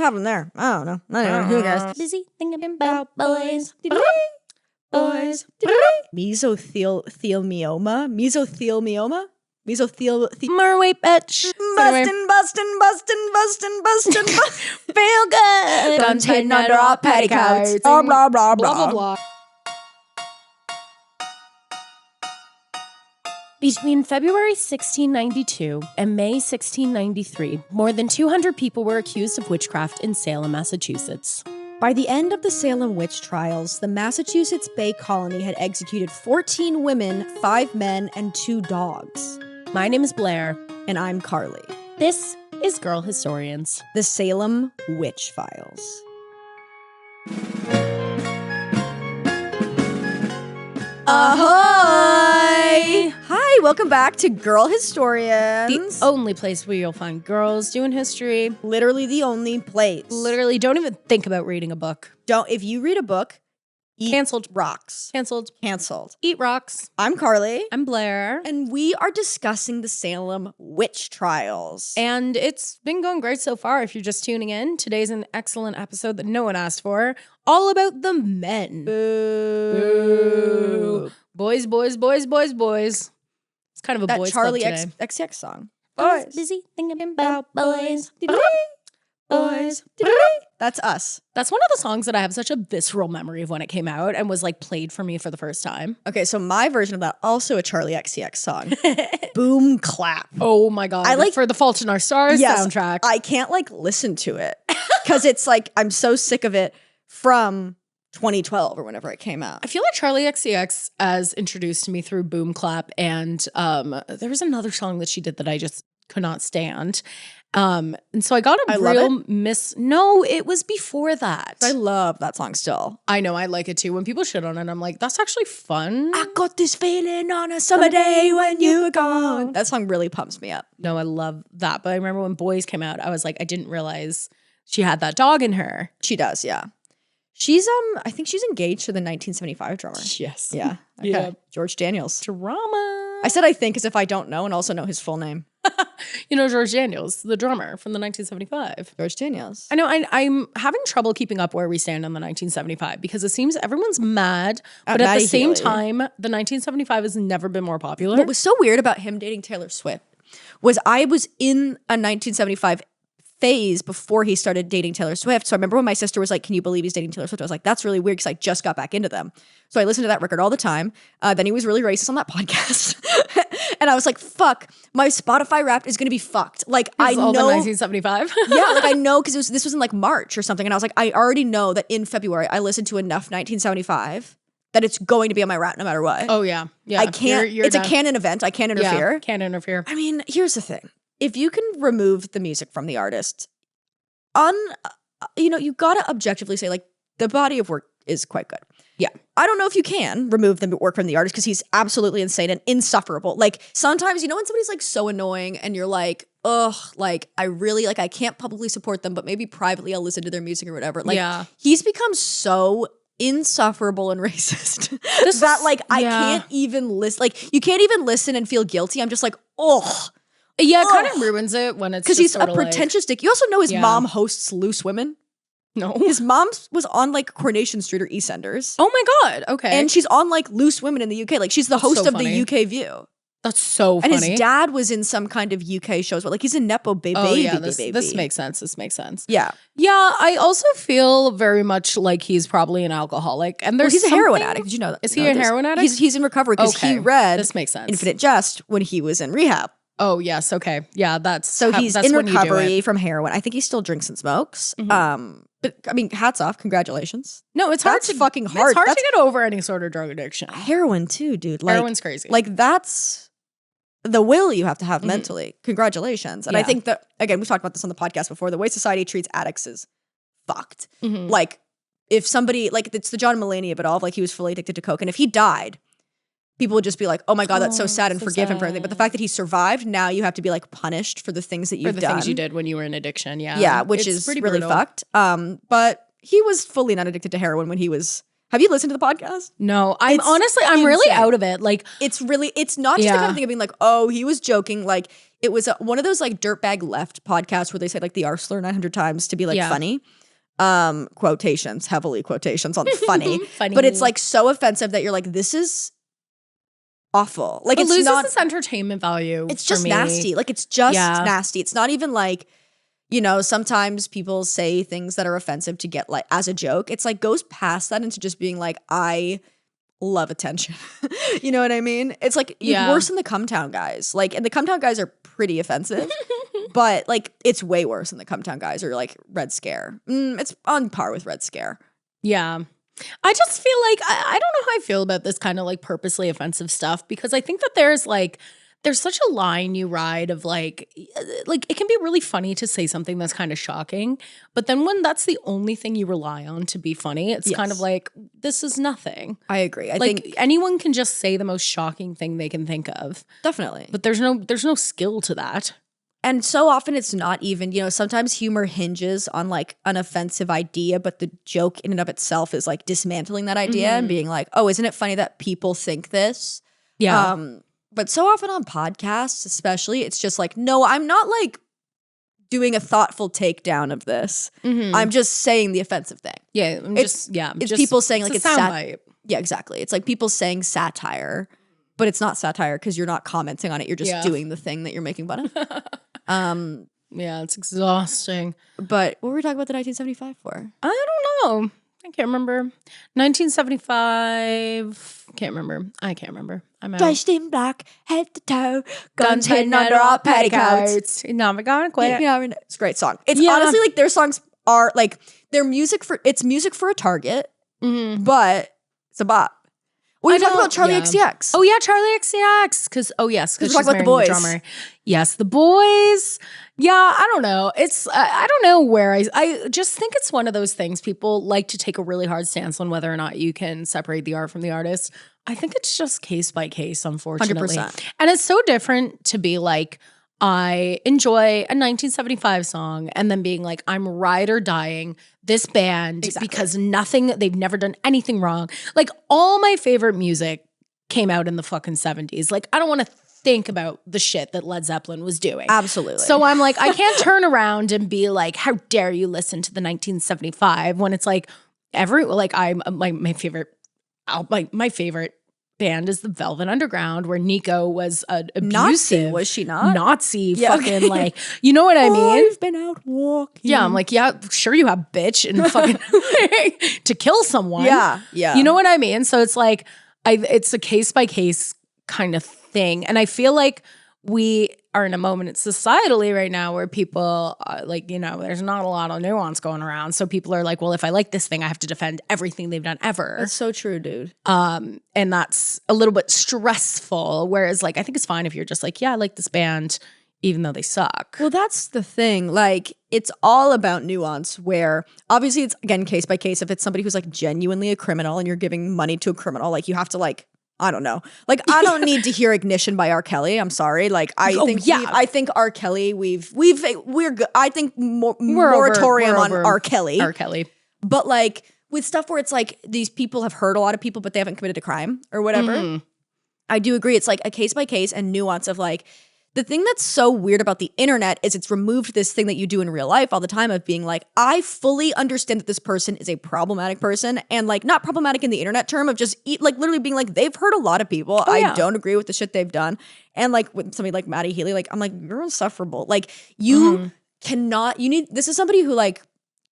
happened there? I don't know. Who cares? Busy thinking about boys. Boys. Mesothelioma? Merway bitch. Bustin. Feel good. Guns hidden under our petticoats. Blah, blah, blah, blah. Between February 1692 and May 1693, more than 200 people were accused of witchcraft in Salem, Massachusetts. By the end of the Salem witch trials, the Massachusetts Bay Colony had executed 14 women, 5 men, and 2 dogs. My name is Blair. And I'm Carley. This is Girl Historians. The Salem Witch Files. Ahoy! Hi, welcome back to Girl Historians. The only place where you'll find girls doing history. Literally the only place. Literally, don't even think about reading a book. If you read a book, eat Canceled. rocks. Canceled. Eat rocks. I'm Carley. I'm Blair. And we are discussing the Salem witch trials. And it's been going great so far. If you're just tuning in, today's an excellent episode that no one asked for. All about the men. Boo. Boys. It's kind of a That boys Charlie club today. XCX song. I was busy thinking about boys. Boys. That's us. That's one of the songs that I have such a visceral memory of when it came out and was like played for me for the first time. Okay, so my version of that, also a Charlie XCX song. Boom Clap. Oh my God. I like for the Fault in Our Stars soundtrack. I can't listen to it because it's I'm so sick of it from 2012 or whenever it came out. I feel like Charlie XCX has introduced me through Boom Clap, and there was another song that she did that I just could not stand. And so I got a real No, it was before that. I love that song still. I know, I like it too. When people shit on it, I'm like, that's actually fun. I got this feeling on a summer day when you were gone. That song really pumps me up. No, I love that. But I remember when Boys came out, I was like, I didn't realize she had that dog in her. She does, yeah. She's I think she's engaged to the 1975 drummer. Yes. Yeah. Okay. Yeah. George Daniels. Drama. I said I think as if I don't know and also know his full name. You know George Daniels, the drummer from the 1975. George Daniels. I know. I'm having trouble keeping up where we stand on the 1975 because it seems everyone's mad, but at the same time, the 1975 has never been more popular. What was so weird about him dating Taylor Swift was I was in a 1975 phase before he started dating Taylor Swift. So I remember when my sister was like, can you believe he's dating Taylor Swift? I was like, that's really weird because I just got back into them. So I listened to that record all the time. Then he was really racist on that podcast. And I was like, fuck, my Spotify Wrapped is going to be fucked. I know. The 1975? Yeah, I know because this was in March or something. And I was like, I already know that in February I listened to enough 1975 that it's going to be on my Wrapped no matter what. Oh, yeah. Yeah. I can't. It's a canon event. I can't interfere. Yeah, can't interfere. I mean, here's the thing. If you can remove the music from the artist, you gotta objectively say the body of work is quite good. Yeah. I don't know if you can remove the work from the artist because he's absolutely insane and insufferable. Sometimes, when somebody's so annoying and you're like, ugh, I really I can't publicly support them, but maybe privately I'll listen to their music or whatever. He's become so insufferable and racist that I can't even listen. You can't even listen and feel guilty. I'm just ugh. Yeah, it kind of ruins it when it's because he's a pretentious dick. You also know his mom hosts Loose Women. No, his mom was on Coronation Street or EastEnders. Oh my God! Okay, and she's on Loose Women in the UK. She's the host of the UK View. That's so funny. And his dad was in some kind of UK shows. But he's a nepo baby. Oh yeah, this makes sense. Yeah, yeah. I also feel very much like he's probably an alcoholic, and he's a heroin addict. Did you know that? Is he a heroin addict? He's in recovery because he read this makes sense. Infinite Jest when he was in rehab. Oh, yes. Okay. Yeah, that's he's in recovery from heroin. I think he still drinks and smokes. Mm-hmm. But I mean, hats off. Congratulations. No, it's hard. Fucking hard. It's hard to get over any sort of drug addiction. Heroin too, dude. Heroin's crazy. That's the will you have to have mentally. Congratulations. And I think that, again, we've talked about this on the podcast before. The way society treats addicts is fucked. Mm-hmm. If somebody, it's the John Mulaney of it all, he was fully addicted to coke. And if he died, people would just be like, oh my God, that's so sad and forgive him for everything. But the fact that he survived, now you have to be punished for the things that you've done. Things you did when you were in addiction. Yeah. Yeah, which is really fucked. But he was fully not addicted to heroin when he was Have you listened to the podcast? No, I'm really out of it. Like, it's not just the kind of thing of being like, oh, he was joking. Like, it was one of those like dirtbag left podcasts where they say like the R slur 900 times to be like funny. Quotations, heavily quotations on funny. Funny. But it's like so offensive that you're like, this is awful. Like, it loses its not entertainment value. It's just nasty. Like, it's just nasty. It's not even like, you know, sometimes people say things that are offensive to get like as a joke. It's like goes past that into just being like, I love attention. You know what I mean? It's like worse than the Come Town guys. Like, and the Come Town guys are pretty offensive, but like it's way worse than the Come Town guys or like Red Scare. It's on par with Red Scare. Yeah. I just feel like I don't know how I feel about this kind of like purposely offensive stuff, because I think that there's such a line you ride of like it can be really funny to say something that's kind of shocking, but then when that's the only thing you rely on to be funny, it's kind of like, this is nothing. I agree. I like think anyone can just say the most shocking thing they can think of. Definitely. But there's no skill to that. And so often it's not even, you know, sometimes humor hinges on like an offensive idea, but the joke in and of itself is like dismantling that idea and being like, oh, isn't it funny that people think this? Yeah. But so often on podcasts, especially, it's just like, no, I'm not like doing a thoughtful takedown of this. I'm just saying the offensive thing. Yeah. It's people saying like it's soundbite. Yeah, exactly. It's like people saying satire, but it's not satire because you're not commenting on it. You're just doing the thing that you're making fun of. Yeah, it's exhausting. But what were we talking about the 1975 for? I don't know. I can't remember. 1975. I can't remember. I'm out. Dressed in black, head to toe, guns hidden under our petticoats. Never gonna quit. It's a great song. It's honestly like their songs are like music for a target, but it's a bop. What are you talking about, Charlie XCX? Oh yeah, Charlie XCX. Because we're talking about the boys. Drummer. Yes, the boys. Yeah, I don't know. It's I don't know where I just think it's one of those things. People like to take a really hard stance on whether or not you can separate the art from the artist. I think it's just case by case, unfortunately. 100%. And it's so different to be like, I enjoy a 1975 song and then being like, I'm ride or dying this band because they've never done anything wrong. Like, all my favorite music came out in the fucking 70s. Like, I don't want to think about the shit that Led Zeppelin was doing. Absolutely. So I'm like, I can't turn around and be like, how dare you listen to the 1975 when it's like my favorite band is the Velvet Underground, where Nico was an abusive Nazi, was she not? Nazi fucking like, you know what I mean? I've been out walking. Yeah, I'm like, yeah, sure you have, bitch, and fucking to kill someone. Yeah. You know what I mean? So it's like, it's a case by case kind of thing, and I feel like we are in a moment societally right now where people like, you know, there's not a lot of nuance going around. So people are like, well, if I like this thing, I have to defend everything they've done ever. That's so true, dude. And that's a little bit stressful. Whereas like, I think it's fine if you're just like, yeah, I like this band, even though they suck. Well, that's the thing. Like, it's all about nuance, where obviously it's, again, case by case. If it's somebody who's like genuinely a criminal and you're giving money to a criminal, like you have to like, I don't know. Like, I don't need to hear Ignition by R. Kelly. I'm sorry. Like, I think R. Kelly, we're good. I think moratorium on R. Kelly. R. Kelly. But like with stuff where it's like these people have hurt a lot of people, but they haven't committed a crime or whatever. I do agree. It's like a case by case and nuance of like, the thing that's so weird about the internet is it's removed this thing that you do in real life all the time of being like, I fully understand that this person is a problematic person, and like not problematic in the internet term of just like literally being like, they've hurt a lot of people. I don't agree with the shit they've done. And like with somebody like Matty Healy, like I'm like, you're insufferable. Like you this is somebody who like,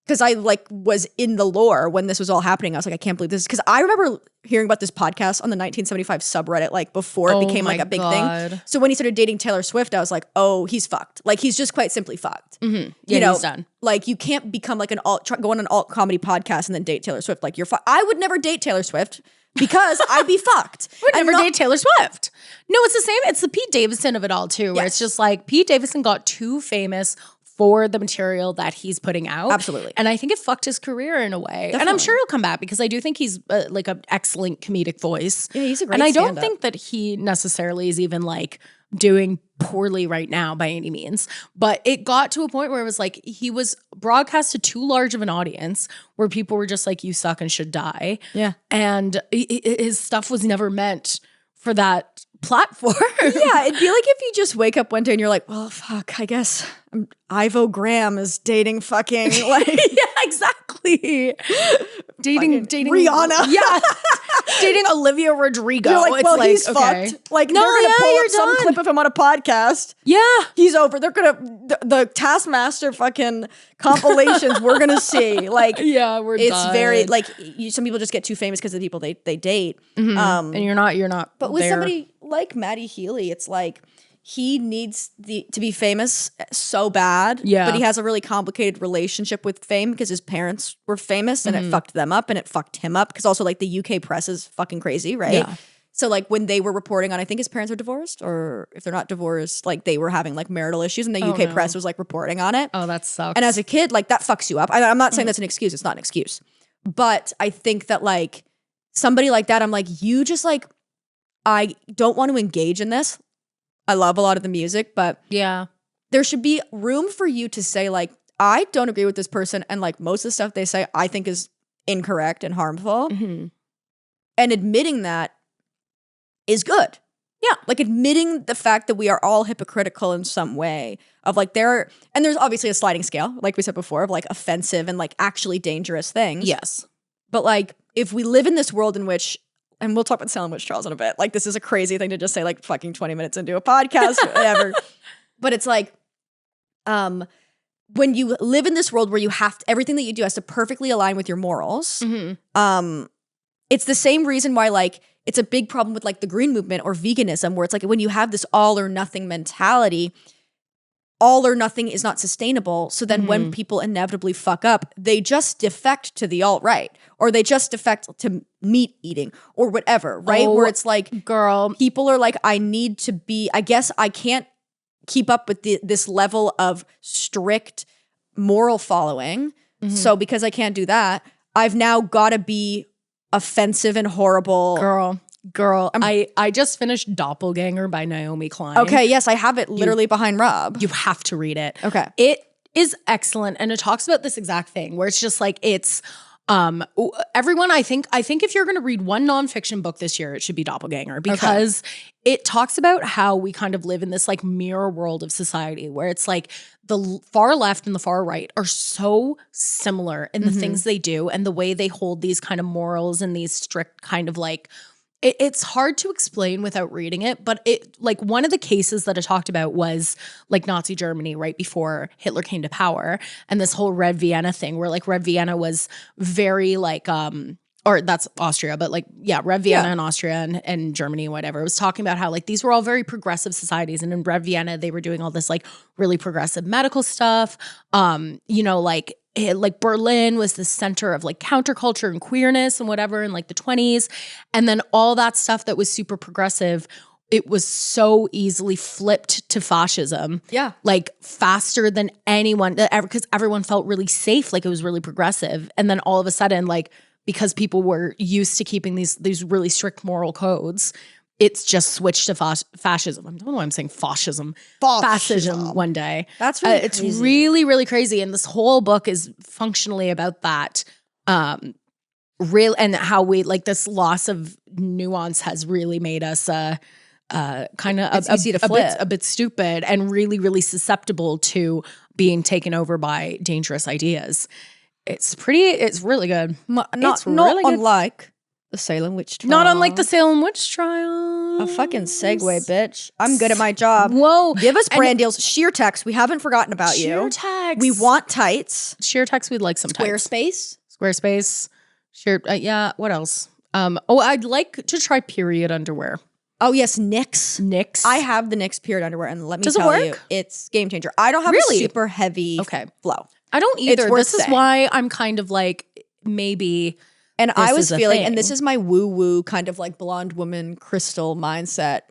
because I like was in the lore when this was all happening. I was like, I can't believe this. Because I remember hearing about this podcast on the 1975 subreddit, like before it became like a big thing. So when he started dating Taylor Swift, I was like, oh, he's fucked. Like he's just quite simply fucked. Yeah, you know, he's done. Like you can't become like go on an alt comedy podcast and then date Taylor Swift. Like I would never date Taylor Swift because I'd be fucked. Would never date Taylor Swift. No, it's the same. It's the Pete Davidson of it all too, where it's just like Pete Davidson got too famous for the material that he's putting out. Absolutely. And I think it fucked his career in a way. Definitely. And I'm sure he'll come back because I do think he's like an excellent comedic voice. Yeah, he's a great And I don't stand-up. think that he necessarily is even like doing poorly right now by any means. But it got to a point where it was like he was broadcast to too large of an audience where people were just like, you suck and should die. Yeah. And his stuff was never meant for that platform. Yeah, it'd be like if you just wake up one day and you're like, well, fuck, I guess Ivo Graham is dating fucking like yeah, exactly. Dating Rihanna. Yeah. Dating Olivia Rodrigo. You're like, it's well, like, he's okay. fucked. Like, No, they're gonna yeah, pull you're up some done. clip of him on a podcast. Yeah. He's over. They're gonna the Taskmaster fucking compilations we're gonna see. Like, Yeah, we're it's done. very like some people just get too famous because of the people they date. And you're not. But with there. somebody like Matty Healy, it's like he needs to be famous so bad. Yeah. But he has a really complicated relationship with fame because his parents were famous and it fucked them up and it fucked him up. Because also like the UK press is fucking crazy, right? Yeah. So like when they were reporting on, I think his parents are divorced, or if they're not divorced, like they were having like marital issues and the UK press was like reporting on it. Oh, that sucks. And as a kid, like that fucks you up. I'm not saying that's an excuse. It's not an excuse. But I think that like somebody like that, I'm like, you just like, I don't want to engage in this. I love a lot of the music, but yeah. there should be room for you to say like, I don't agree with this person. And like most of the stuff they say, I think is incorrect and harmful. Mm-hmm. And admitting that is good. Yeah. Like admitting the fact that we are all hypocritical in some way of like there's obviously a sliding scale, like we said before, of like offensive and like actually dangerous things. Yes. But like if we live in this world in which, and we'll talk about Salem witch trials in a bit, like this is a crazy thing to just say like fucking 20 minutes into a podcast, whatever. But it's like, when you live in this world where you have to, everything that you do has to perfectly align with your morals. Mm-hmm. It's the same reason why like it's a big problem with like the green movement or veganism, where it's like when you have this all or nothing mentality, all or nothing is not sustainable. So then when people inevitably fuck up, they just defect to the alt-right, or they just defect to meat eating or whatever, right? Where it's like, girl, people are like, I need to be, I guess I can't keep up with this level of strict moral following. So because I can't do that, I've now got to be offensive and horrible. Girl, I just finished Doppelganger by Naomi Klein. Okay, yes, I have it literally behind Rob. You have to read it. Okay. It is excellent, and it talks about this exact thing where it's just like it's everyone, I think if you're going to read one nonfiction book this year, it should be Doppelganger, because it talks about how we kind of live in this like mirror world of society where it's like the far left and the far right are so similar in the things they do and the way they hold these kind of morals and these strict kind of like, it's hard to explain without reading it, but it like one of the cases that I talked about was like Nazi Germany right before Hitler came to power, and this whole Red Vienna thing where like Red Vienna was very like or that's Austria, but like Red Vienna and Austria and Germany, whatever. It was talking about how like these were all very progressive societies, and in Red Vienna they were doing all this like really progressive medical stuff. Like Berlin was the center of like counterculture and queerness and whatever in like the 1920s. And then all that stuff that was super progressive, it was so easily flipped to fascism. Yeah. Like faster than anyone, because everyone felt really safe, like it was really progressive. And then all of a sudden, like because people were used to keeping these really strict moral codes, it's just switched to fascism. I don't know why I'm saying fascism. Fascism one day. That's really it's crazy. really, really crazy. And this whole book is functionally about that. And how we like this loss of nuance has really made us kind of a bit stupid and really, really susceptible to being taken over by dangerous ideas. It's really good. Not really good. unlike the Salem witch trial. Not unlike the Salem witch trial. A fucking segue, bitch. I'm good at my job. Whoa. Give us brand deals. Sheer text. We haven't forgotten about you. Sheer text. We want tights. Sheer text. We'd like some tights. Squarespace. Sheer. Yeah. What else? I'd like to try period underwear. Oh yes, Knix. I have the Knix period underwear, and let me tell you, it's game changer. I don't have a super heavy flow. I don't either. This is why I'm kind of like maybe. And I was feeling, and this is my woo-woo kind of like blonde woman crystal mindset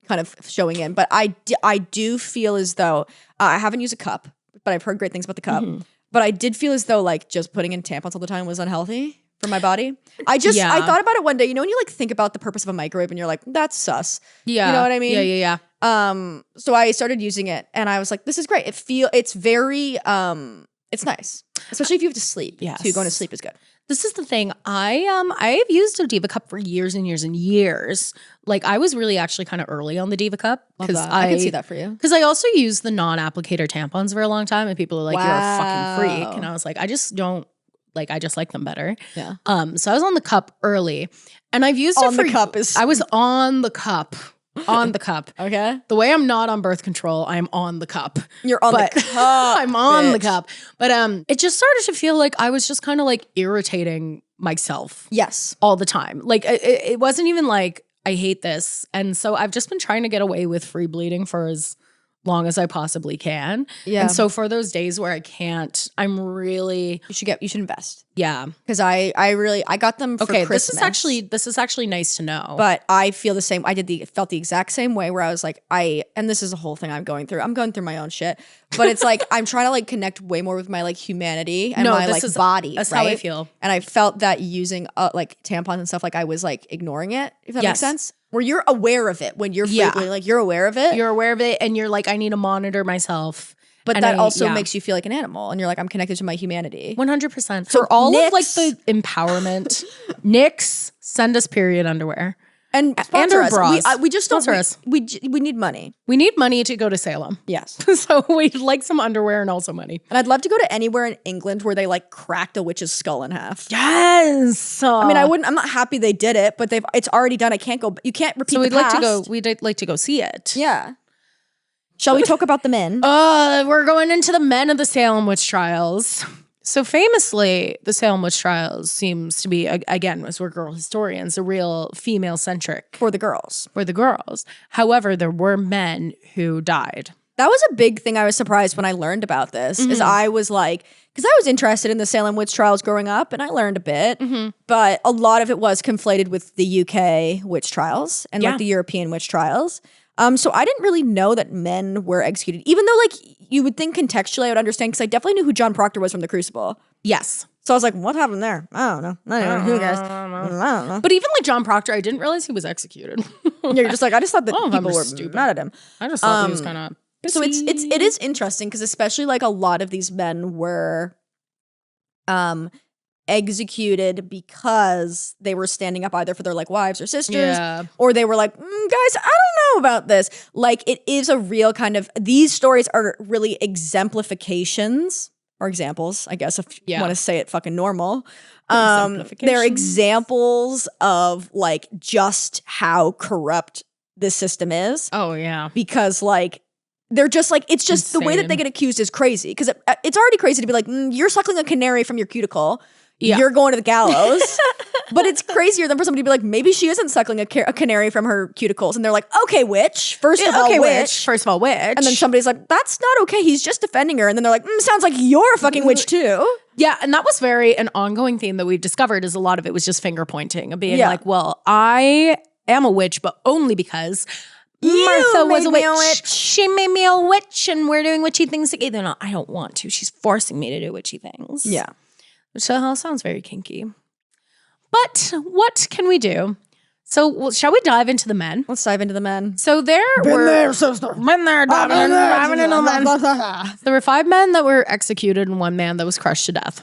kind of showing in. But I do feel as though, I haven't used a cup, but I've heard great things about the cup. But I did feel as though like just putting in tampons all the time was unhealthy for my body. I thought about it one day, you know, when you like think about the purpose of a microwave and you're like, that's sus. Yeah. You know what I mean? Yeah. So I started using it and I was like, this is great. It's very, it's nice. Especially if you have to sleep. Yes. So going to sleep is good. This is the thing. I've used a Diva Cup for years and years and years. Like I was really actually kind of early on the Diva Cup because I can see that for you. Because I also used the non-applicator tampons for a long time, and people are like, "You're a fucking freak," and I was like, I just don't like. I just like them better. Yeah. So I was on the cup early, and I've used it for. The cup is. I was on the cup. On the cup. Okay. The way I'm not on birth control, I'm on the cup. You're on the cup. I'm on the cup. But it just started to feel like I was just kind of like irritating myself. Yes. All the time. Like it wasn't even like I hate this. And so I've just been trying to get away with free bleeding for as long as I possibly can. Yeah. And so for those days where I can't, I'm really you should invest. Yeah. Because I got them for Christmas. This is actually nice to know. But I feel the same. Felt the exact same way where I was like, and this is a whole thing I'm going through. I'm going through my own shit. But it's like I'm trying to like connect way more with my like humanity and my like body. That's right? how I feel. And I felt that using like tampons and stuff, like I was like ignoring it, if that makes sense. Where you're aware of it when you're frequently like you're aware of it. You're aware of it and you're like, I need to monitor myself. But that also makes you feel like an animal and you're like, I'm connected to my humanity. 100%. For all of like the empowerment, Nyx, send us period underwear. And sponsor us. Bras. We just don't. Sponsor us. We need money. We need money to go to Salem. Yes. So we'd like some underwear and also money. And I'd love to go to anywhere in England where they like cracked a witch's skull in half. Yes. I mean, I'm not happy they did it, but it's already done. I can't go. You can't repeat. So we'd like to go see it. Yeah. Shall we talk about the men? We're going into the men of the Salem witch trials. So famously, the Salem witch trials seems to be, again, as we're girl historians, a real female-centric. For the girls. However, there were men who died. That was a big thing I was surprised when I learned about this, is I was like, because I was interested in the Salem witch trials growing up, and I learned a bit, but a lot of it was conflated with the UK witch trials and like the European witch trials. So I didn't really know that men were executed, even though like you would think contextually I would understand because I definitely knew who John Proctor was from The Crucible. Yes. So I was like, what happened there? I don't know. Anyway, who cares? I don't know. But even like John Proctor, I didn't realize he was executed. You're just like, I just thought that people were stupid. Mad at him. I just thought he was kind of So it is interesting because especially like a lot of these men were executed because they were standing up either for their like wives or sisters, or they were like, guys, I don't know about this. Like it is a real kind of, these stories are really exemplifications or examples, I guess, if you want to say it fucking normal. They're examples of like just how corrupt this system is. Oh yeah. Because like, they're just like, it's just insane. The way that they get accused is crazy. Because it's already crazy to be like, you're suckling a canary from your cuticle. Yeah. You're going to the gallows. But it's crazier than for somebody to be like, maybe she isn't suckling a canary from her cuticles. And they're like, okay, witch. First of all, witch. And then somebody's like, that's not okay. He's just defending her. And then they're like, sounds like you're a fucking witch too. Yeah. And that was an ongoing theme that we've discovered is a lot of it was just finger pointing of being like, well, I am a witch, but only because Martha was a witch. She made me a witch and we're doing witchy things together. No, I don't want to. She's forcing me to do witchy things. Yeah. Which sounds very kinky. But what can we do? So shall we dive into the men? Let's dive into the men. So there were 5 men that were executed and 1 man that was crushed to death.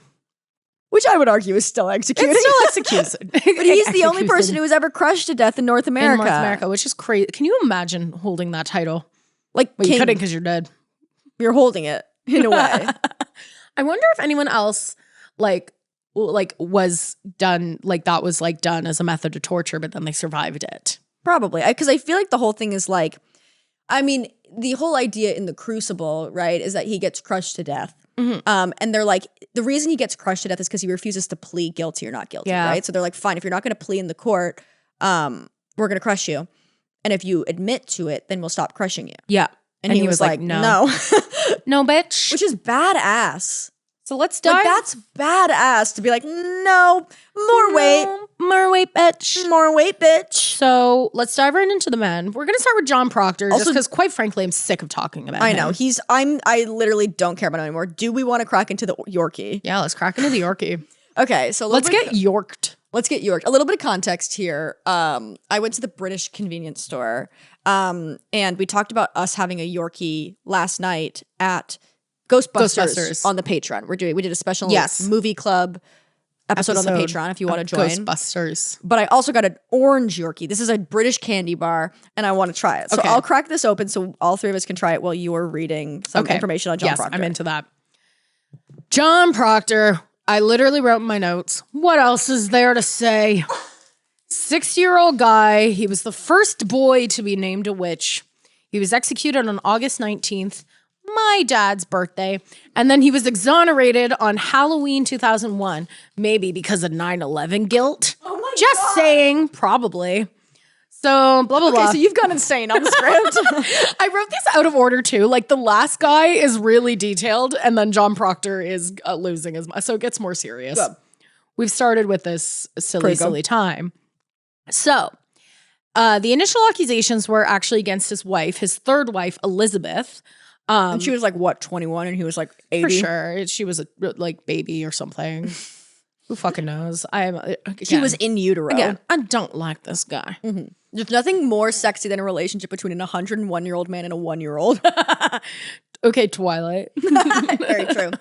Which I would argue is still executed. It's still executed. But he's the only person who was ever crushed to death in North America. Which is crazy. Can you imagine holding that title? Like, well, you couldn't because you're dead. You're holding it in a way. I wonder if anyone else like was done, like that was like done as a method of torture, but then they survived it. Probably. Because I feel like the whole thing is like, I mean, the whole idea in The Crucible, right, is that he gets crushed to death. And they're like, the reason he gets crushed to death is because he refuses to plead guilty or not guilty, right? So they're like, fine, if you're not going to plea in the court, we're going to crush you. And if you admit to it, then we'll stop crushing you. Yeah. And he was like, no. No, bitch. Which is badass. So let's dive. Like, that's badass to be like, no, more weight. More weight, bitch. More weight, bitch. So let's dive right into the men. We're going to start with John Proctor, also, just because, quite frankly, I'm sick of talking about him. I know. I literally don't care about him anymore. Do we want to crack into the Yorkie? Yeah, let's crack into the Yorkie. Okay, so let's get Yorked. Let's get York. A little bit of context here. I went to the British convenience store, and we talked about us having a Yorkie last night at Ghostbusters on the Patreon. We did a special movie club episode on the Patreon if you want to join. Ghostbusters. But I also got an orange Yorkie. This is a British candy bar, and I want to try it. So I'll crack this open so all three of us can try it while you're reading some information on John Proctor. I'm into that. John Proctor. I literally wrote in my notes, what else is there to say? 6-year-old guy. He was the first boy to be named a witch. He was executed on August 19th, my dad's birthday. And then he was exonerated on Halloween 2001. Maybe because of 9/11 guilt. Oh my Just God. saying, probably. So, blah, blah, blah. Okay, so you've gone insane on the script. I wrote these out of order, too. Like, the last guy is really detailed, and then John Proctor is losing his mind. So it gets more serious. Good. We've started with this silly time. So, the initial accusations were actually against his wife, his third wife, Elizabeth. And she was like, what, 21? And he was like 80? For sure. She was a baby or something. Who fucking knows? She was in utero. Again, I don't like this guy. Mm-hmm. There's nothing more sexy than a relationship between a 101-year-old man and a 1-year-old. Okay, Twilight. Very true.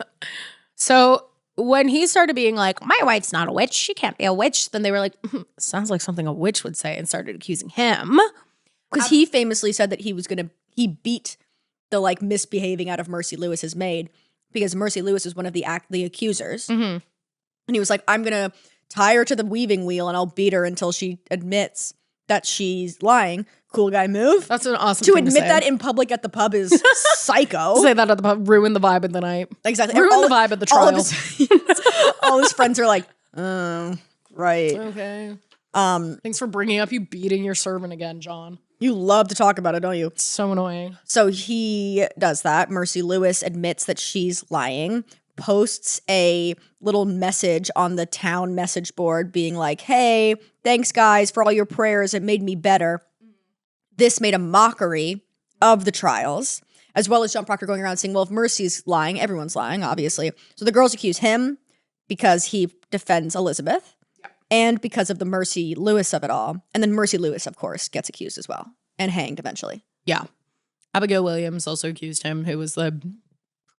So when he started being like, my wife's not a witch, she can't be a witch, then they were like, sounds like something a witch would say, and started accusing him. Because he famously said that he beat the like misbehaving out of Mercy Lewis's maid because Mercy Lewis was one of the accusers. Mm-hmm. And he was like, I'm going to tie her to the weaving wheel and I'll beat her until she admits that she's lying. Cool guy move. That's an awesome to thing admit to say. that in public at the pub is psycho. Say that at the pub, ruin the vibe of the night. Exactly. Ruin the vibe of the trial. All his friends are like, oh, right. Okay. Thanks for bringing up you beating your servant again, John. You love to talk about it, don't you? It's so annoying. So he does that. Mercy Lewis admits that she's lying, posts a little message on the town message board being like, hey, thanks guys for all your prayers. It made me better. This made a mockery of the trials, as well as John Proctor going around saying, well, if Mercy's lying, everyone's lying, obviously. So the girls accuse him because he defends Elizabeth and because of the Mercy Lewis of it all. And then Mercy Lewis, of course, gets accused as well and hanged eventually. Yeah. Abigail Williams also accused him, who was the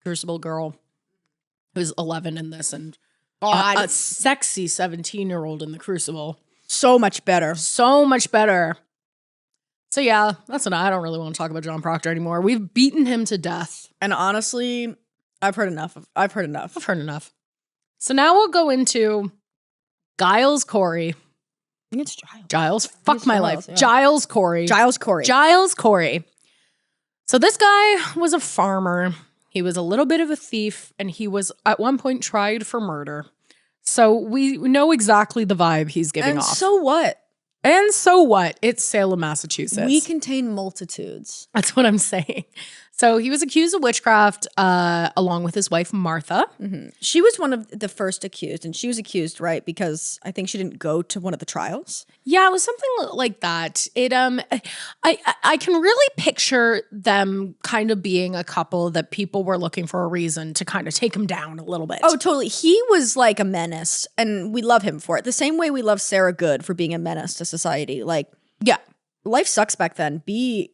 crucible girl who was 11 in this, and a sexy 17-year-old in the crucible. So much better. So much better. So yeah, that's enough. I don't really want to talk about John Proctor anymore. We've beaten him to death. And honestly, I've heard enough. I've heard enough. So now we'll go into Giles Corey. I think it's Giles. Giles. Fuck my life. Yeah. Giles Corey. Giles Corey. Giles Corey. So this guy was a farmer. He was a little bit of a thief, and he was at one point tried for murder. So we know exactly the vibe he's giving off. And so what? And so what? It's Salem, Massachusetts. We contain multitudes. That's what I'm saying. So he was accused of witchcraft along with his wife, Martha. Mm-hmm. She was one of the first accused, and she was accused, right, because I think she didn't go to one of the trials. Yeah, it was something like that. It I can really picture them kind of being a couple that people were looking for a reason to kind of take him down a little bit. Oh, totally. He was like a menace, and we love him for it. The same way we love Sarah Good for being a menace to society. Like, yeah, life sucks back then. Be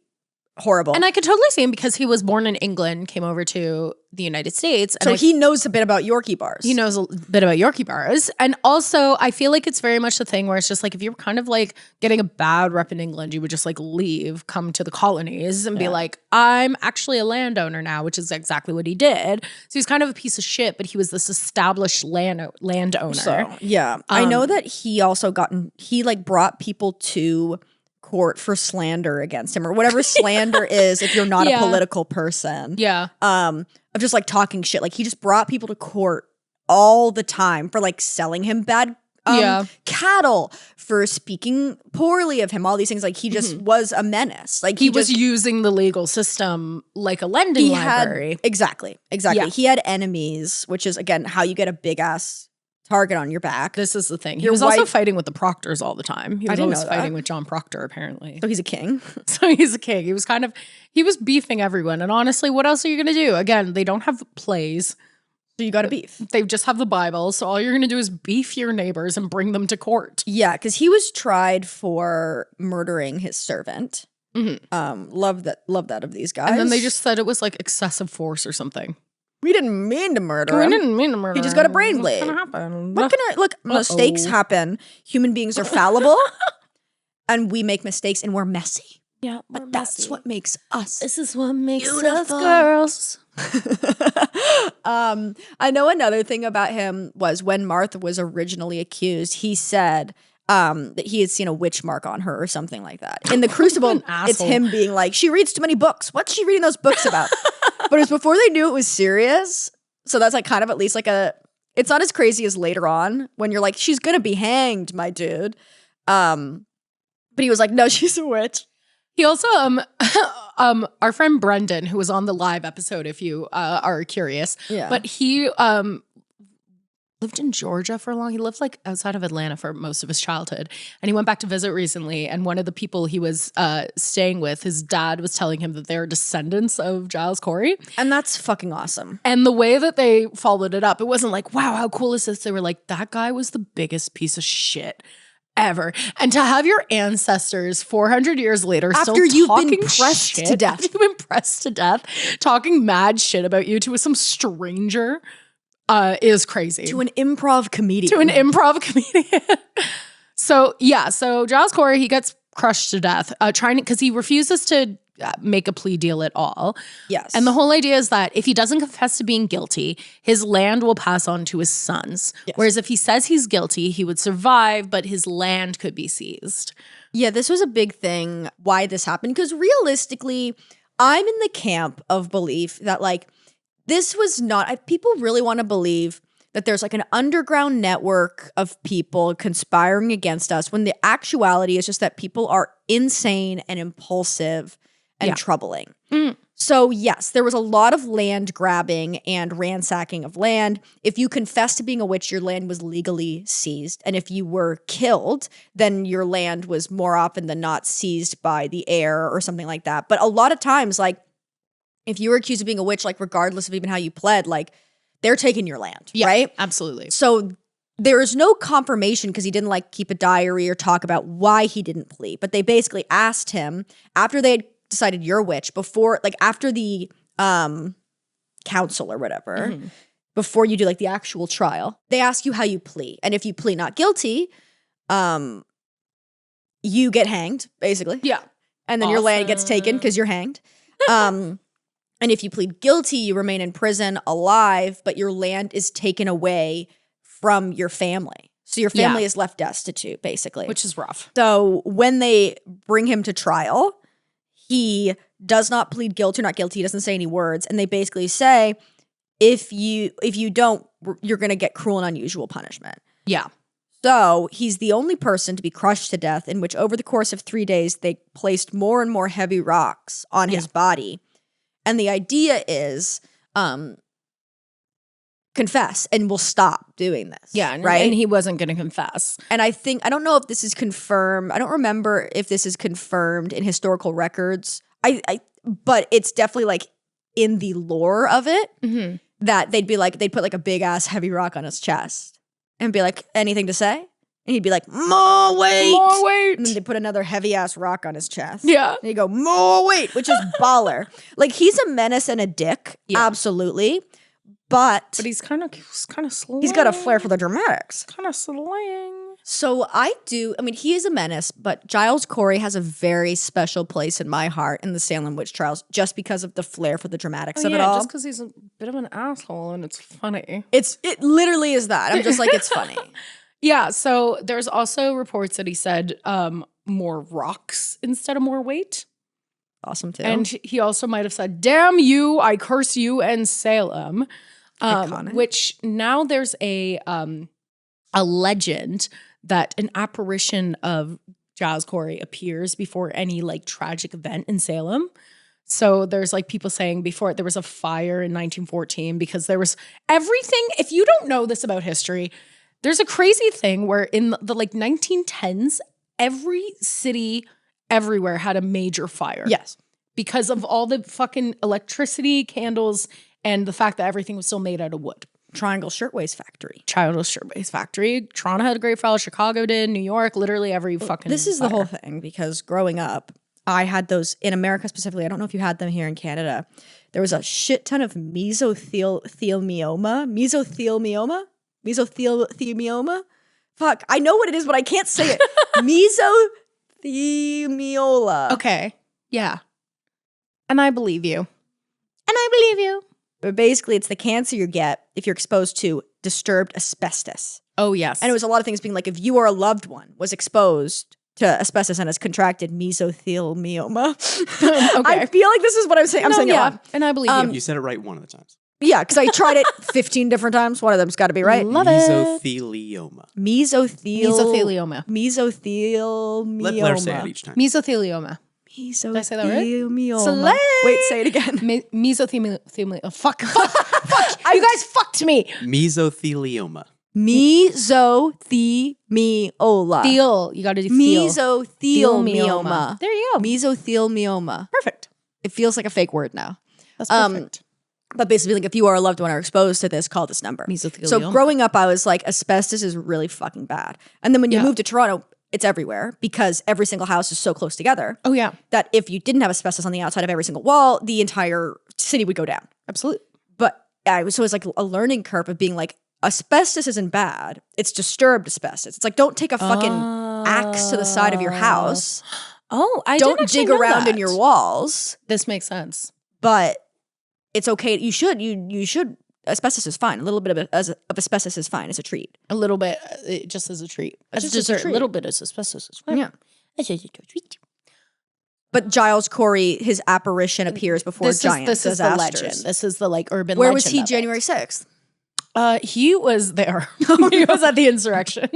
horrible. And I could totally see him because he was born in England, came over to the United States. And so he knows a bit about Yorkie bars. He knows a bit about Yorkie bars. And also, I feel like it's very much the thing where it's just like, if you're kind of like getting a bad rep in England, you would just like leave, come to the colonies and be like, I'm actually a landowner now, which is exactly what he did. So he's kind of a piece of shit, but he was this established landowner. So, yeah. I know that he also he like brought people to court for slander against him or whatever slander is if you're not a political person. Yeah. Of just like talking shit. Like he just brought people to court all the time for like selling him bad cattle, for speaking poorly of him, all these things. Like he just was a menace. Like he was using the legal system like a lending library. Exactly. Yeah. He had enemies, which is again how you get a big ass target on your back. This is the thing. He was also fighting with the Proctors all the time. He was always fighting with John Proctor, apparently. So he's a king. He was beefing everyone. And honestly, what else are you going to do? Again, they don't have plays. So you got to beef. They just have the Bible. So all you're going to do is beef your neighbors and bring them to court. Yeah, because he was tried for murdering his servant. Love that of these guys. And then they just said it was like excessive force or something. We didn't mean to murder him. He just got a brain bleed. Mistakes happen. Human beings are fallible. And we make mistakes and we're messy. Yeah, but that's what makes us. This is what makes beautiful. us girls. I know another thing about him was when Martha was originally accused, he said that he had seen a witch mark on her or something like that. In the Crucible, it's him being like, she reads too many books. What's she reading those books about? But it was before they knew it was serious. So that's like kind of at least like it's not as crazy as later on when you're like, she's going to be hanged, my dude. But he was like, no, she's a witch. He also, our friend Brendan, who was on the live episode, if you are curious, but he lived in Georgia for a long. He lived like outside of Atlanta for most of his childhood, and he went back to visit recently. And one of the people he was staying with, his dad was telling him that they're descendants of Giles Corey, and that's fucking awesome. And the way that they followed it up, it wasn't like, "Wow, how cool is this?" They were like, "That guy was the biggest piece of shit ever." And to have your ancestors 400 years later after still you've talking been pressed shit, to death, after you've been pressed to death, talking mad shit about you to some stranger is crazy. To an improv comedian. So Giles Corey, he gets crushed to death, because he refuses to make a plea deal at all. Yes. And the whole idea is that if he doesn't confess to being guilty, his land will pass on to his sons. Yes. Whereas if he says he's guilty, he would survive, but his land could be seized. Yeah, this was a big thing why this happened. Because realistically, I'm in the camp of belief that like this was not, people really want to believe that there's like an underground network of people conspiring against us when the actuality is just that people are insane and impulsive and troubling. So yes, there was a lot of land grabbing and ransacking of land. If you confessed to being a witch, your land was legally seized. And if you were killed, then your land was more often than not seized by the heir or something like that. But a lot of times, like if you were accused of being a witch, like regardless of even how you pled, like they're taking your land, right? Absolutely. So there is no confirmation because he didn't like keep a diary or talk about why he didn't plead. But they basically asked him after they had decided you're a witch, before like after the council or whatever, before you do like the actual trial, they ask you how you plea. And if you plead not guilty, you get hanged, basically. Yeah. And then your land gets taken because you're hanged. And if you plead guilty, you remain in prison alive, but your land is taken away from your family. So your family is left destitute, basically. Which is rough. So when they bring him to trial, he does not plead guilty or not guilty. He doesn't say any words. And they basically say, if you don't, you're going to get cruel and unusual punishment. Yeah. So he's the only person to be crushed to death, in which over the course of 3 days, they placed more and more heavy rocks on his body. And the idea is confess and we'll stop doing this. Yeah, right? And he wasn't going to confess. And I don't know if this is confirmed. I don't remember if this is confirmed in historical records. But it's definitely like in the lore of it that they'd put like a big ass heavy rock on his chest and be like, anything to say? And he'd be like, more weight. More weight. And then they put another heavy ass rock on his chest. Yeah. And you go, more weight, which is baller. Like he's a menace and a dick. Yeah. Absolutely. But he's kind of slang. He's got a flair for the dramatics. Kind of slang. So he is a menace, but Giles Corey has a very special place in my heart in the Salem witch trials just because of the flair for the dramatics of it all. Just because he's a bit of an asshole and it's funny. It literally is that. I'm just like, it's funny. Yeah, so there's also reports that he said more rocks instead of more weight. Awesome, too. And he also might have said, damn you, I curse you and Salem. Which now there's a legend that an apparition of Giles Corey appears before any like tragic event in Salem. So there's like people saying before there was a fire in 1914 because there was everything. If you don't know this about history, there's a crazy thing where in the like 1910s, every city everywhere had a major fire. Yes. Because of all the fucking electricity, candles, and the fact that everything was still made out of wood. Triangle Shirtwaist Factory. Triangle Shirtwaist Factory. Toronto had a great fire. Chicago did. New York, literally every fucking This is the whole thing, because growing up, I had those in America specifically. I don't know if you had them here in Canada. There was a shit ton of mesothelioma. Fuck, I know what it is, but I can't say it. Mesothelioma. Okay. Yeah. And I believe you. But basically, it's the cancer you get if you're exposed to disturbed asbestos. Oh, yes. And it was a lot of things being like, if you or a loved one was exposed to asbestos and has contracted mesothelioma. Okay. I feel like this is what I'm saying. I'm saying it wrong. And I believe you. You said it right one of the times. Yeah, because I tried it 15 different times. One of them's got to be right. Love it. Mesothelioma. Mesothelioma. Mesothelioma. Let Blair say it each time. Mesothelioma. Did I say that right? Mesothelioma. Wait, say it again. Mesothelioma. Fuck. You guys fucked me. Mesothelioma. Mesothelioma. Feel. You got to do feel. Mesothelioma. There you go. Mesothelioma. Perfect. It feels like a fake word now. That's perfect. But basically, like, if you or a loved one are exposed to this, call this number. Mesothelioma. So growing up, I was like, asbestos is really fucking bad. And then when you move to Toronto, it's everywhere because every single house is so close together. Oh, yeah. That if you didn't have asbestos on the outside of every single wall, the entire city would go down. Absolutely. But so it was like a learning curve of being like, asbestos isn't bad. It's disturbed asbestos. It's like, don't take a fucking axe to the side of your house. Oh, I don't didn't actually dig know around that. in your walls. This makes sense. But it's okay. You should. Asbestos is fine. A little bit of asbestos is fine. It's a treat. A little bit, just as a treat. As Just a as a dessert. treat. A little bit of asbestos is fine. Yeah. It's just a treat. But Giles Corey, his apparition appears before giant This is the disasters. legend. This is the urban Where legend. was he of it. January 6th? He was there. He was at the insurrection.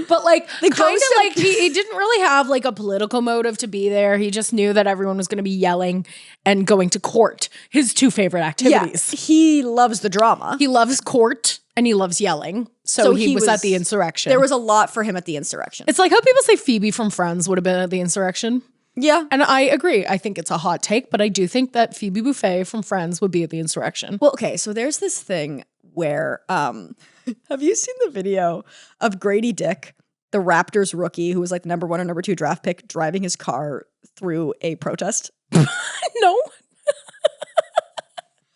But he didn't really have a political motive to be there. He just knew that everyone was going to be yelling and going to court. His two favorite activities. Yeah, he loves the drama. He loves court and he loves yelling. So he was at the insurrection. There was a lot for him at the insurrection. It's like how people say Phoebe from Friends would have been at the insurrection. Yeah. And I agree. I think it's a hot take, but I do think that Phoebe Buffay from Friends would be at the insurrection. Well, okay, so there's this thing where have you seen the video of Grady Dick, the Raptors rookie who was like the number 1 or number 2 draft pick, driving his car through a protest? No.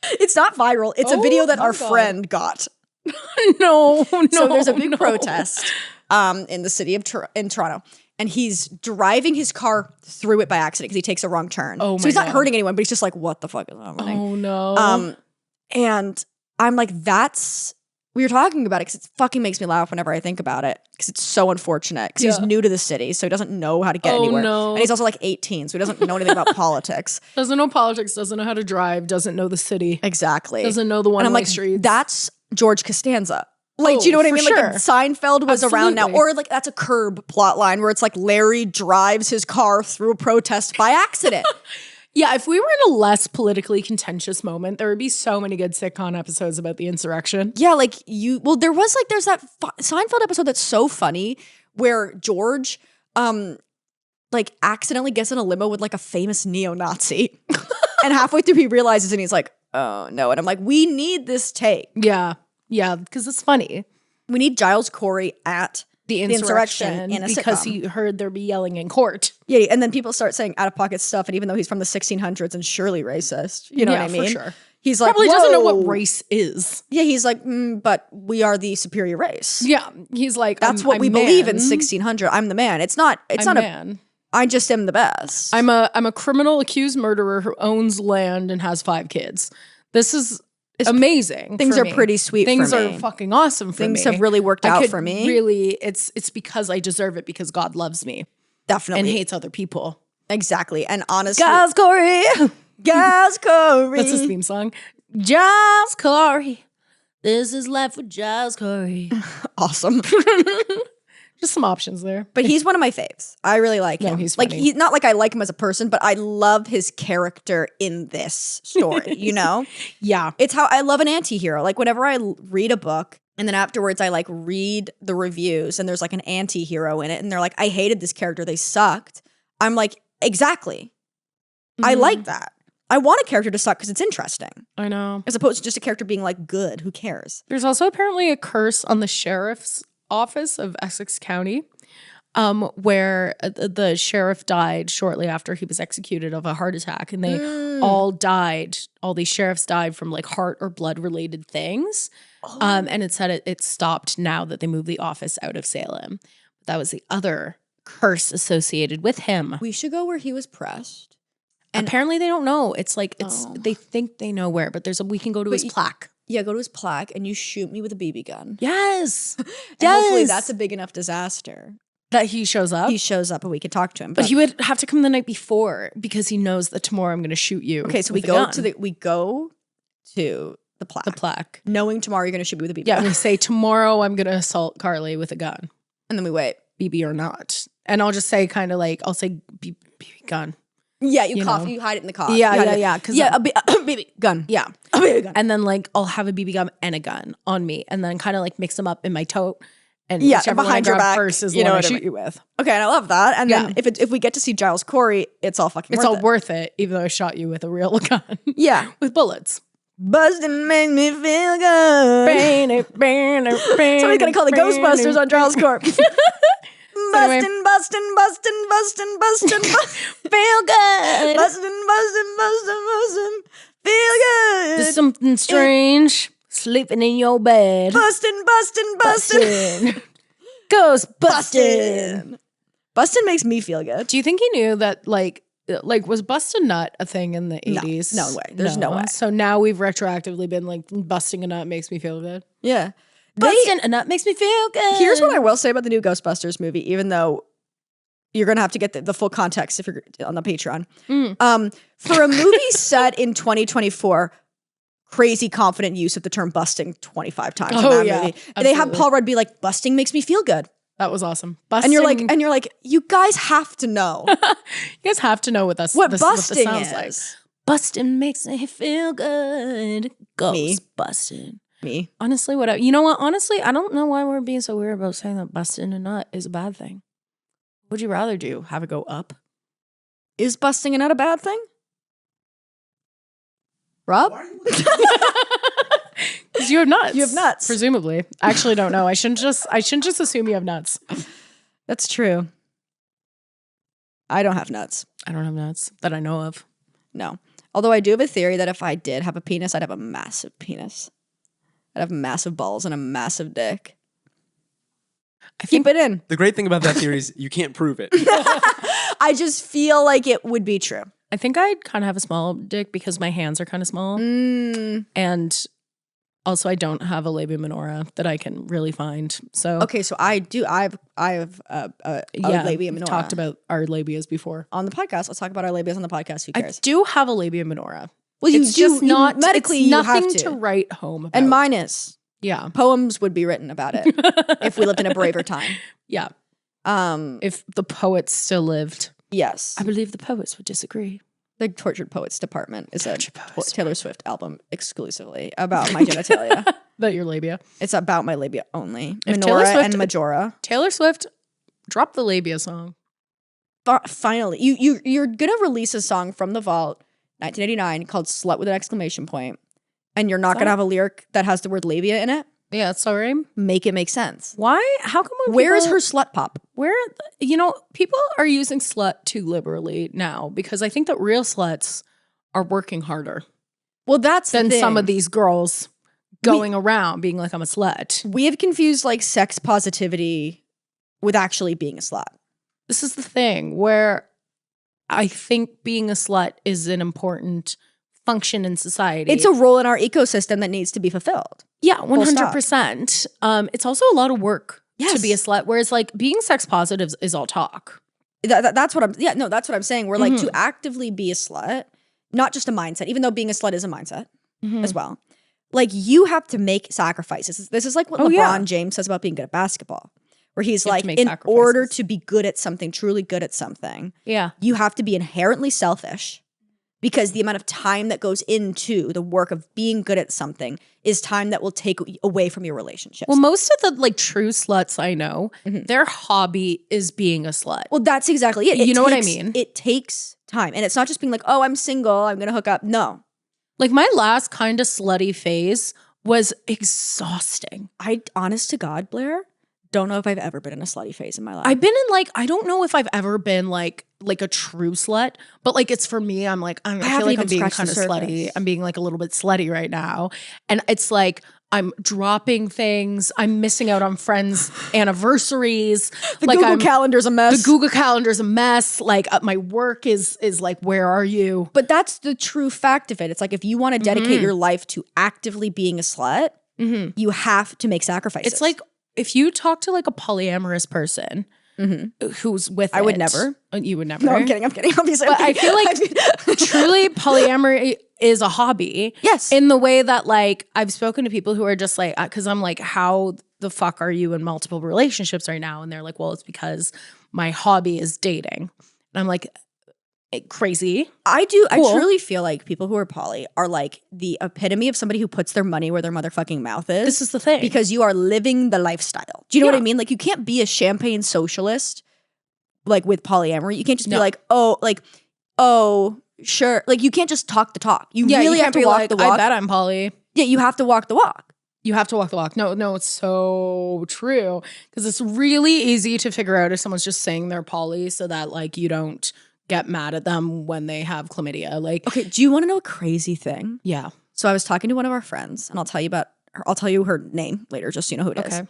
It's not viral. It's a video that our friend got. No. So there's a big protest in the city of in Toronto. And he's driving his car through it by accident because he takes a wrong turn. Oh my So he's not God. hurting anyone, but he's just like, what the fuck is happening? Oh no. And I'm like, we were talking about it because it fucking makes me laugh whenever I think about it because it's so unfortunate because he's new to the city, so he doesn't know how to get anywhere. No. And he's also like 18, so he doesn't know anything about politics. Doesn't know politics, doesn't know how to drive, doesn't know the city. Exactly. Doesn't know the And I'm one-way like, streets. that's George Costanza. Like, do you know what I for mean? sure. Like, if Seinfeld was around now, Absolutely. or like that's a Curb plot line where it's like Larry drives his car through a protest by accident. Yeah, if we were in a less politically contentious moment, there would be so many good sitcom episodes about the insurrection. Yeah, there's that Seinfeld episode that's so funny where George, accidentally gets in a limo with like a famous neo-Nazi. And halfway through he realizes and he's like, oh no. And I'm like, we need this take. Yeah, because it's funny. We need Giles Corey at The insurrection insurrection in a because sitcom. he heard there be yelling in court. Yeah, and then people start saying out-of-pocket stuff, and even though he's from the 1600s and surely racist, you know what I mean? for sure. He's like, Probably doesn't know what "Whoa." race is. Yeah, he's like, but we are the superior race. Yeah, he's like, That's what we believe in 1600. I'm the man. It's not I'm a man. I just am the best. I'm a criminal accused murderer who owns land and has 5 kids. This is amazing. Things for are me. pretty sweet Things for are me. fucking awesome for me. Things have really worked I out could for me. Really, it's because I deserve it because God loves me Definitely. and hates other people. Exactly. And honestly, Giles Corey. Giles Corey. That's his theme song. Giles Corey. This is life with Giles Corey. Awesome. Just some options there. But he's one of my faves. I really like him. he's like funny. he's not like I like him as a person, but I love his character in this story, you know? Yeah. It's how I love an anti-hero. Like whenever I read a book and then afterwards I like read the reviews and there's like an anti-hero in it and they're like, I hated this character, they sucked. I'm like, exactly. I like that. I want a character to suck because it's interesting, I know. as opposed to just a character being like good. Who cares? There's also apparently a curse on the sheriff's office of Essex County, where the sheriff died shortly after he was executed of a heart attack, and they all died. All these sheriffs died from like heart or blood related things. And it said it stopped now that they moved the office out of Salem. But that was the other curse associated with him. We should go where he was pressed. And apparently they don't know. It's like they think they know where, but we can go to his plaque. Yeah, go to his plaque and you shoot me with a BB gun. Yes. And hopefully that's a big enough disaster that he shows up. He shows up and we can talk to him. But he would have to come the night before because he knows that tomorrow I'm going to shoot you. Okay, so we go to the plaque. The plaque. Knowing tomorrow you're going to shoot me with a BB gun. Yeah, we say tomorrow I'm going to assault Carley with a gun. And then we wait. BB or not. And I'll just say kind of like, I'll say BB gun. Yeah, you cough. You hide it in the cough. Yeah. A BB gun. Yeah. A BB gun. And then like I'll have a BB gun and a gun on me and then kind of like mix them up in my tote. And behind your back, first is the one I shoot you with. Okay, and I love that. And then if we get to see Giles Corey, it's all fucking worth it. It's all worth it, even though I shot you with a real gun. Yeah. With bullets. Bustin' makes me feel good. Somebody's gonna call the Ghostbusters on Giles Corey. Bustin'. Feel good. Bustin'. Feel good. There's something strange sleeping in your bed. Bustin'. Ghostbustin'. Bustin' makes me feel good. Do you think he knew that like was bust a nut a thing in the 80s? No way. There's no way. So now we've retroactively been like busting a nut makes me feel good. Yeah. Busting a nut makes me feel good. Here's what I will say about the new Ghostbusters movie, even though you're going to have to get the full context if you're on the Patreon. For a movie set in 2024, crazy confident use of the term busting 25 times in that movie. Absolutely. They have Paul Rudd be like, busting makes me feel good. That was awesome. Busting. And you're like, you guys have to know. You guys have to know what busting sounds like. Busting makes me feel good. Ghostbustin'. Me. Honestly, you know what? Honestly, I don't know why we're being so weird about saying that busting a nut is a bad thing. What would you rather do? Have it go up? Is busting a nut a bad thing? Rob? Because you have nuts. You have nuts. Presumably. I actually don't know. I shouldn't just assume you have nuts. That's true. I don't have nuts. I don't have nuts that I know of. No. Although I do have a theory that if I did have a penis, I'd have a massive penis. I'd have massive balls and a massive dick. Keep it in. The great thing about that theory is you can't prove it. I just feel like it would be true. I think I'd kind of have a small dick because my hands are kind of small. And also I don't have a labia minora that I can really find. So okay, so I do. I have a labia minora. We've talked about our labias before. On the podcast. Let's talk about our labias on the podcast. Who cares? I do have a labia minora. Well, it's just not medically. It's nothing to write home about. And mine is. Yeah. Poems would be written about it if we lived in a braver time. Yeah. If the poets still lived. Yes. I believe the poets would disagree. The Tortured Poets Department is a Taylor Swift album exclusively about my genitalia. About your labia. It's about my labia only. If Minora and Majora. Taylor Swift, drop the labia song. Finally. You're going to release a song from the vault, 1989, called Slut with an exclamation point. And you're not going to have a lyric that has the word labia in it? Yeah, sorry. Make it make sense. Why? How come where is her slut pop? People are using slut too liberally now because I think that real sluts are working harder. Well, that's than some of these girls going around being like, I'm a slut. We have confused like sex positivity with actually being a slut. This is the thing where I think being a slut is an important function in society. It's a role in our ecosystem that needs to be fulfilled. Yeah, 100%. It's also a lot of work to be a slut, whereas like being sex positive is all talk. That's what I'm saying. We're like to actively be a slut, not just a mindset, even though being a slut is a mindset as well. Like you have to make sacrifices. This is like what LeBron James says about being good at basketball, where he's like, in order to be good at something, truly good at something, you have to be inherently selfish. because the amount of time that goes into the work of being good at something is time that will take away from your relationships. Well, most of the like true sluts I know, their hobby is being a slut. Well, that's exactly it. You know what I mean? It takes time. And it's not just being like, oh, I'm single, I'm going to hook up. No. Like my last kind of slutty phase was exhausting. I, honest to God, Blair, don't know if I've ever been in a slutty phase in my life. I've been in like, I don't know if I've ever been like a true slut, but like it's for me, I'm like, I feel like I'm being kind of slutty. I'm being like a little bit slutty right now. And it's like, I'm dropping things. I'm missing out on friends' anniversaries. The Google Calendar's a mess. The Google Calendar's a mess. Like my work is like, where are you? But that's the true fact of it. It's like if you want to dedicate your life to actively being a slut, you have to make sacrifices. It's like if you talk to like a polyamorous person who's with I would never. You would never. No, I'm kidding. Obviously. But I feel like truly polyamory is a hobby. Yes. In the way that like I've spoken to people who are just like, because I'm like, how the fuck are you in multiple relationships right now? And they're like, well, it's because my hobby is dating. And I'm like, crazy. I do. Cool. I truly feel like people who are poly are like the epitome of somebody who puts their money where their motherfucking mouth is. This is the thing. Because you are living the lifestyle. Do you know what I mean? Like you can't be a champagne socialist like with polyamory. You can't just be like, oh, sure. Like you can't just talk the talk. You really have to walk the walk. I bet I'm poly. Yeah, you have to walk the walk. You have to walk the walk. No, it's so true. Because it's really easy to figure out if someone's just saying they're poly so that like you don't get mad at them when they have chlamydia. Like, okay, do you want to know a crazy thing? Yeah. So I was talking to one of our friends, and I'll tell you her name later, just so you know who it is.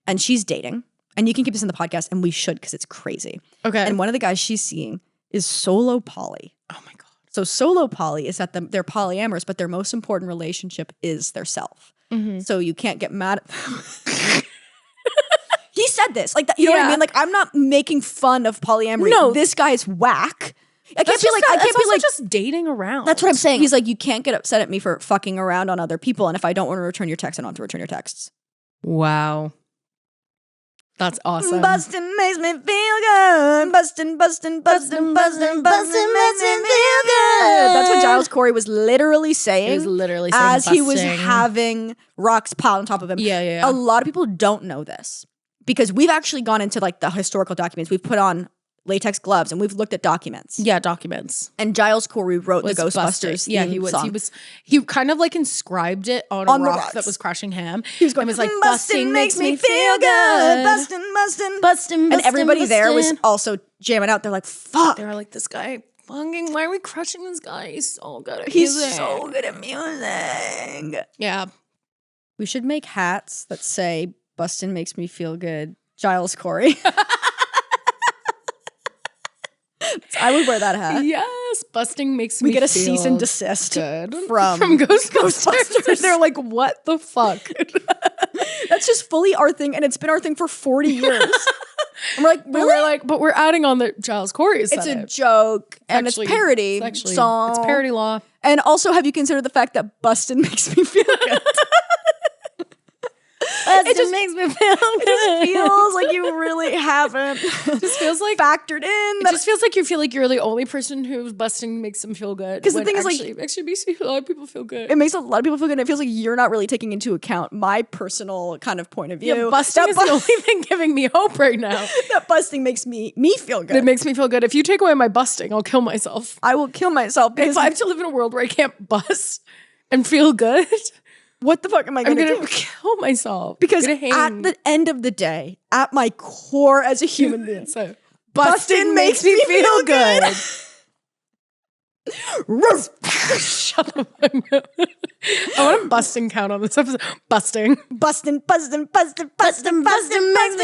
And she's dating, and you can keep this in the podcast, and we should because it's crazy. Okay. And one of the guys she's seeing is solo poly. Oh my God. So solo poly is that they're polyamorous, but their most important relationship is their self. So you can't get mad at them. He said this, like that, you know what I mean? Like I'm not making fun of polyamory. No, this guy's whack. I can't be like just dating around. That's what I'm saying. He's like, you can't get upset at me for fucking around on other people, and if I don't want to return your text, I don't have to return your texts. Wow, that's awesome. Bustin' makes me feel good. Bustin' makes me feel good. That's what Giles Corey was literally saying. He was literally saying as he was having rocks piled on top of him. Yeah. A lot of people don't know this. Because we've actually gone into like the historical documents. We've put on latex gloves and we've looked at documents. Yeah, documents. And Giles Corey wrote the Ghostbusters. Yeah, he kind of like inscribed it on a rock that was crashing him. He was going, and was like, bustin' makes me feel good. Bustin'. And everybody there was also jamming out. They're like, fuck. They were like, this guy fucking, why are we crushing this guy? He's so good at music. He's so good at music. Yeah. We should make hats that say, Bustin' makes me feel good. Giles Corey. I would wear that hat. Yes. Busting makes me feel We get a cease and desist good from Ghostbusters. They're like, what the fuck? That's just fully our thing, and it's been our thing for 40 years. And we're like, really? But we're adding on that Giles Corey is It's a joke, and it's parody song. It's parody law. And also, have you considered the fact that Bustin' makes me feel good? It just makes me feel good. It just feels like you really haven't. It just feels like factored in. It just feels like you feel like you're the only person who's busting makes them feel good. Because the thing is, like, it actually makes a lot of people feel good. It makes a lot of people feel good. And it feels like you're not really taking into account my personal kind of point of view. Yeah, busting is the only thing giving me hope right now. That busting makes me feel good. It makes me feel good. If you take away my busting, I'll kill myself. I will kill myself. If I have to live in a world where I can't bust and feel good. What the fuck am I going to do? I'm going to kill myself. Because at the end of the day, at my core as a human being, so busting makes me feel good. Shut the fuck up. I want a busting count on this episode. Busting makes me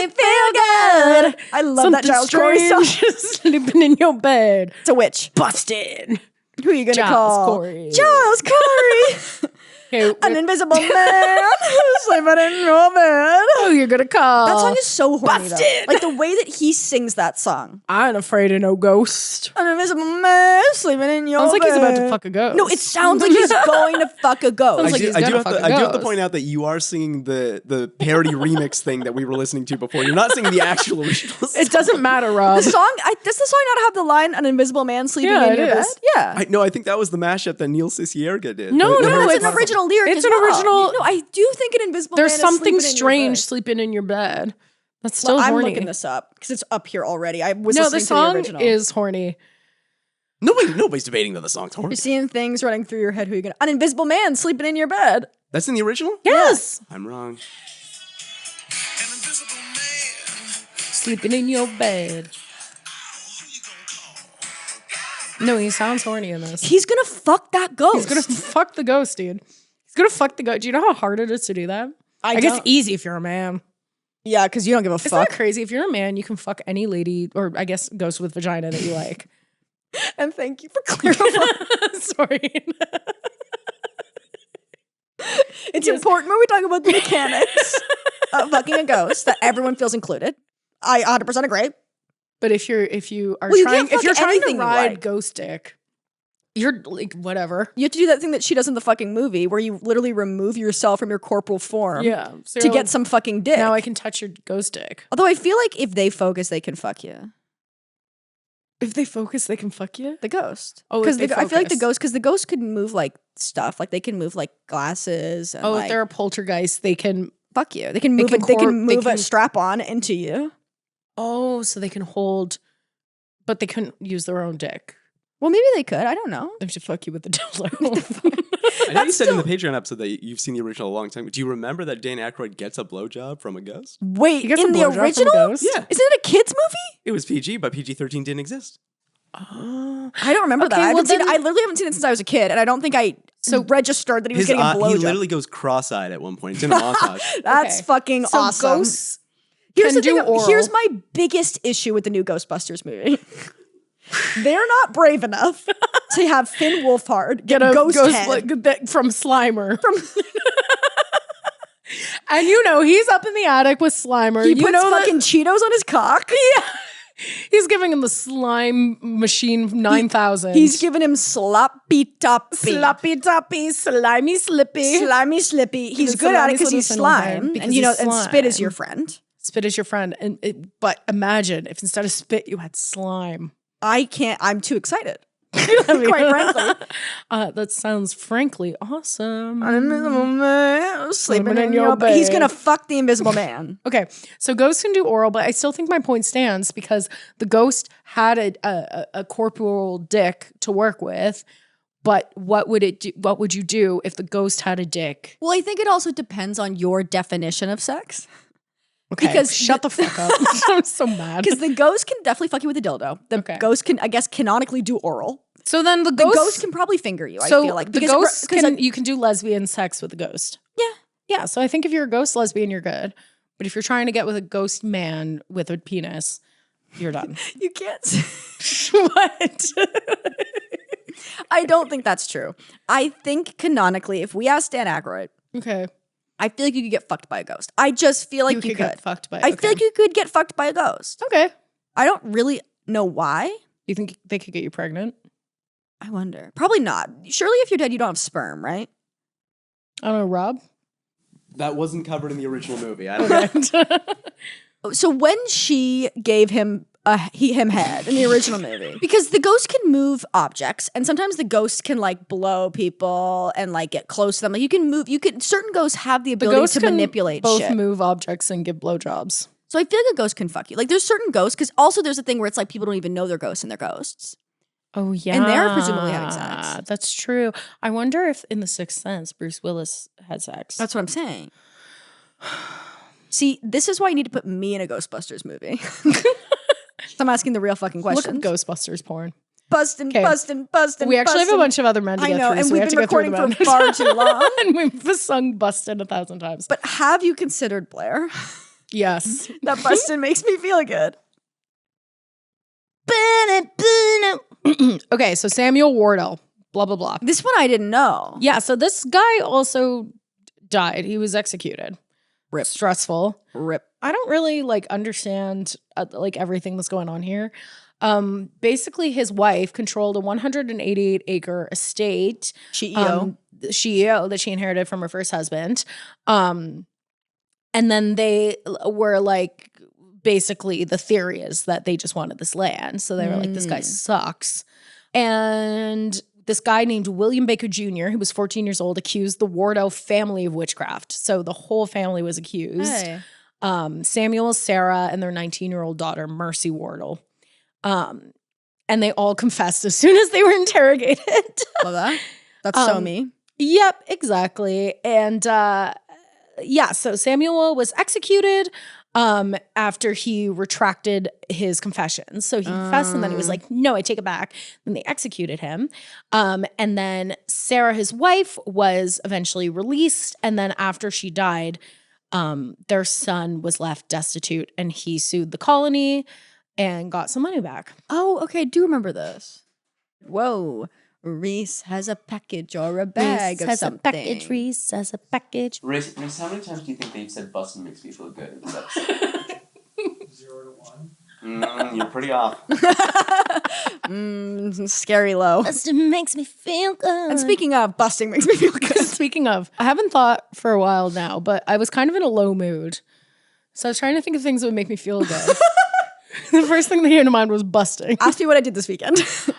feel good. I love that Giles Corey song. Sleeping in your bed. It's a witch. Busting. Who are you going to call? Corey. Giles Corey. Okay, An invisible man sleeping in your bed. oh, you're gonna call. That song is so horny, though. Bustin'. Like the way that he sings that song. I ain't afraid of no ghost. An invisible man sleeping in your Sounds like he's about to bed. fuck a ghost. No, it sounds like he's going to fuck a ghost. Sounds like he's gonna fuck a I do have to ghost. point out that you are singing the parody remix thing that we were listening to before. You're not singing the actual original song. It doesn't matter, Rob. The song, does the song not have the line, an invisible man sleeping Yeah, in your it bed? is. Yeah. I think that was the mashup that Neil Cicierga did. No, The no, Harry it's an Potter original lyric It's as an well. original- No, I do think an invisible There's man something is sleeping strange in your bed. sleeping in your bed. That's still I'm horny. looking this up because it's up here already. I was No, listening the to the song original. is horny. Nobody's debating that the song's horrible. You're seeing things running through your head. Who are you gonna? An invisible man sleeping in your bed. That's in the original? Yes. I'm wrong. Sleeping in your bed. No, he sounds horny in this. He's gonna fuck that ghost. He's gonna fuck the ghost, dude. He's gonna fuck the ghost. Do you know how hard it is to do that? I guess don't- easzy if you're a man. Yeah, because you don't give a Isn't fuck. that crazy? If you're a man, you can fuck any lady, or I guess ghost with vagina that you like. And thank you for clarifying. Sorry. It's important when we talk about the mechanics of fucking a ghost that everyone feels included. I 100% agree. But if you are Well, you trying, can't fuck if you're trying to anything you ride like. ghost dick, you're like whatever. You have to do that thing that she does in the fucking movie where you literally remove yourself from your corporal form Yeah. So to you're get like, some fucking dick. now I can touch your ghost dick. Although I feel like if they focus, they can fuck you. If they focus, they can fuck you. The ghost. Oh, if because they I feel like the focus. ghost, because the ghost could move like stuff. Like they can move like glasses. And, Oh, like, if they're a poltergeist, they can. fuck you. They can move. can They can cor- they move a can- strap on into you. Oh, so they can hold, but they couldn't use their own dick. Well, maybe they could. I don't know. They have to fuck you with the dildo. I know you said in the Patreon episode that you've seen the original a long time. Do you remember that Dan Aykroyd gets a blowjob from a ghost? Wait, You get in some the blowjob from a original? ghost? Yeah. Isn't it a kids movie? It was PG, but PG-13 didn't exist. Oh. I don't remember that. Okay, I well haven't seen. then- I literally haven't seen it since I was a kid, and I don't think I registered that he was getting a He blowjob. literally goes cross-eyed at one point. It's in a montage. That's Okay. fucking So awesome. ghosts Here's can the thing. do oral. Here's my biggest issue with the new Ghostbusters movie. They're not brave enough to have Finn Wolfhard get a ghost head. like that from Slimer. And he's up in the attic with Slimer. He puts that- fucking Cheetos on his cock. Yeah. He's giving him the slime machine 9000. He's giving him sloppy toppy. sloppy toppy, slimy slippy. Slimy slippy. He's The good at it slimy because he's little cinnamon slime. because And he's and spit is slime. your friend. Spit is your friend. But imagine if instead of spit, you had slime. I can't, I'm too excited. Quite frankly. That sounds frankly awesome. Invisible man sleeping in your your bed. He's bed. gonna fuck the invisible man. Okay, so ghosts can do oral, but I still think my point stands because the ghost had a corporal dick to work with. But what would it do? What would you do if the ghost had a dick? Well, I think it also depends on your definition of sex. Okay, Because shut the fuck up. I'm so mad. Because the ghost can definitely fuck you with a dildo. The Okay. ghost can, I guess, canonically do oral. So then the The ghost, ghost can probably finger you, I so feel like. the Because- ghost because can, I- you can do lesbian sex with the ghost. Yeah. Yeah, so I think if you're a ghost lesbian, you're good. But if you're trying to get with a ghost man with a penis, you're done. You can't. What? I don't think that's true. I think canonically, if we asked Dan Aykroyd, Okay. I feel like you could get fucked by a ghost. I just feel like you could. get fucked by. I feel like you could get fucked by a ghost. Okay. I don't really know why. You think they could get you pregnant? I wonder. Probably not. Surely if you're dead, you don't have sperm, right? I don't know, Rob. That wasn't covered in the original movie. I don't know. Okay. So when she gave him him head in the original movie, because the ghost can move objects, and sometimes the ghost can like blow people and like get close to them. Like you can move. Certain ghosts have the The ability ghosts to can manipulate both shit. move objects and give blowjobs. So I feel like a ghost can fuck you. Like there's certain ghosts, because also there's a thing where it's like people don't even know they're ghosts and they're ghosts. Oh yeah, And they're presumably having sex. That's true. I wonder if in The Sixth Sense, Bruce Willis had sex. That's what I'm saying. See, this is why you need to put me in a Ghostbusters movie. So I'm asking the real fucking Look questions. at Ghostbusters porn. Bustin', Okay. bustin', bustin'. We actually have a bustin'. bunch of other men to I get know, through, and so we we've have to been get through recording them. for far too long. And we've sung Bustin' 1,000 times. But have you considered, Blair, Yes. that bustin' makes me feel good? Okay, so Samuel Wardwell. blah, blah, blah. This one I didn't know. Yeah, so this guy also died. He was executed. Rip. Stressful. Rip. I don't really like understand like everything that's going on here. Basically, his wife controlled a 188-acre estate. CEO. CEO that she inherited from her first husband. And then they were like, basically the theory is that they just wanted this land. So they were like, this guy sucks. And this guy named William Baker Jr., who was 14 years old, accused the Wardwell family of witchcraft. So the whole family was accused. Hey. Samuel, Sarah, and their 19-year-old daughter, Mercy Wardwell. And they all confessed as soon as they were interrogated. Love that. That's so me. Yep, exactly. And so Samuel was executed after he retracted his confessions. So he confessed and then he was like, no, I take it back. Then they executed him. And then Sarah, his wife, was eventually released. And then after she died, their son was left destitute and he sued the colony and got some money back. Oh, okay. I do remember this. Whoa. Rhys has a package or a bag of something. Rhys has a package. Rhys, how many times do you think they've said bustin makes me feel good in this episode? 0 to 1. You're pretty off. Scary low. Bustin makes me feel good. And speaking of, busting makes me feel good. Speaking of, I haven't thought for a while now, but I was kind of in a low mood. So I was trying to think of things that would make me feel good. The first thing that came to mind was busting. Ask me what I did this weekend.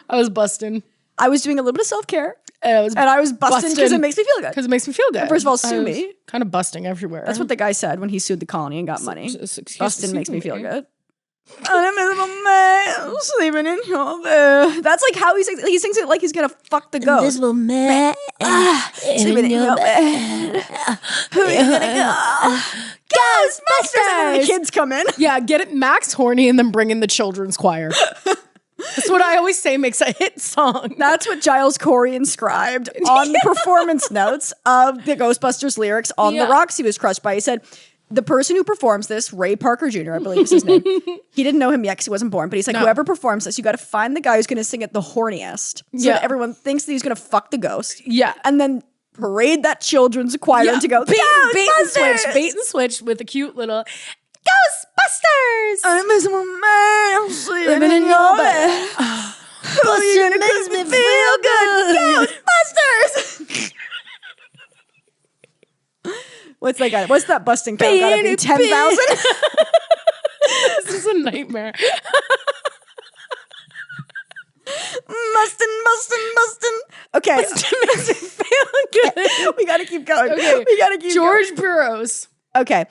I was busting. I was doing a little bit of self-care. And I was busting because it makes me feel good. Because it makes me feel good. First of all, sue me. Kind of busting everywhere. That's what the guy said when he sued the colony and got money. Busting makes me feel good. An invisible man sleeping in your bed. That's like how he sings. He sings it like he's gonna fuck the ghost. Invisible man Sleeping in your bed. Who are you gonna go? Ghostbusters! And then the kids come in. Yeah, get it Max horny and then bring in the children's choir. That's what I always say makes a hit song. That's what Giles Corey inscribed on the performance notes of the Ghostbusters lyrics on the rocks he was crushed by. He said, the person who performs this, Ray Parker Jr., I believe is his name. He didn't know him yet because he wasn't born, but he's like, whoever performs this, you got to find the guy who's going to sing it the horniest. So that everyone thinks that he's going to fuck the ghost. Yeah. And then parade that children's choir into go, bait and switch with a cute little Ghostbusters! I'm invisible man sleeping in your bed. Bustin makes me feel good. Ghostbusters! What's that guy? What's that busting count? Gotta be 10,000? This is a nightmare. Bustin. Okay. Bustin makes me feel good. We gotta keep going. Okay. We gotta keep George going. Burroughs. Okay.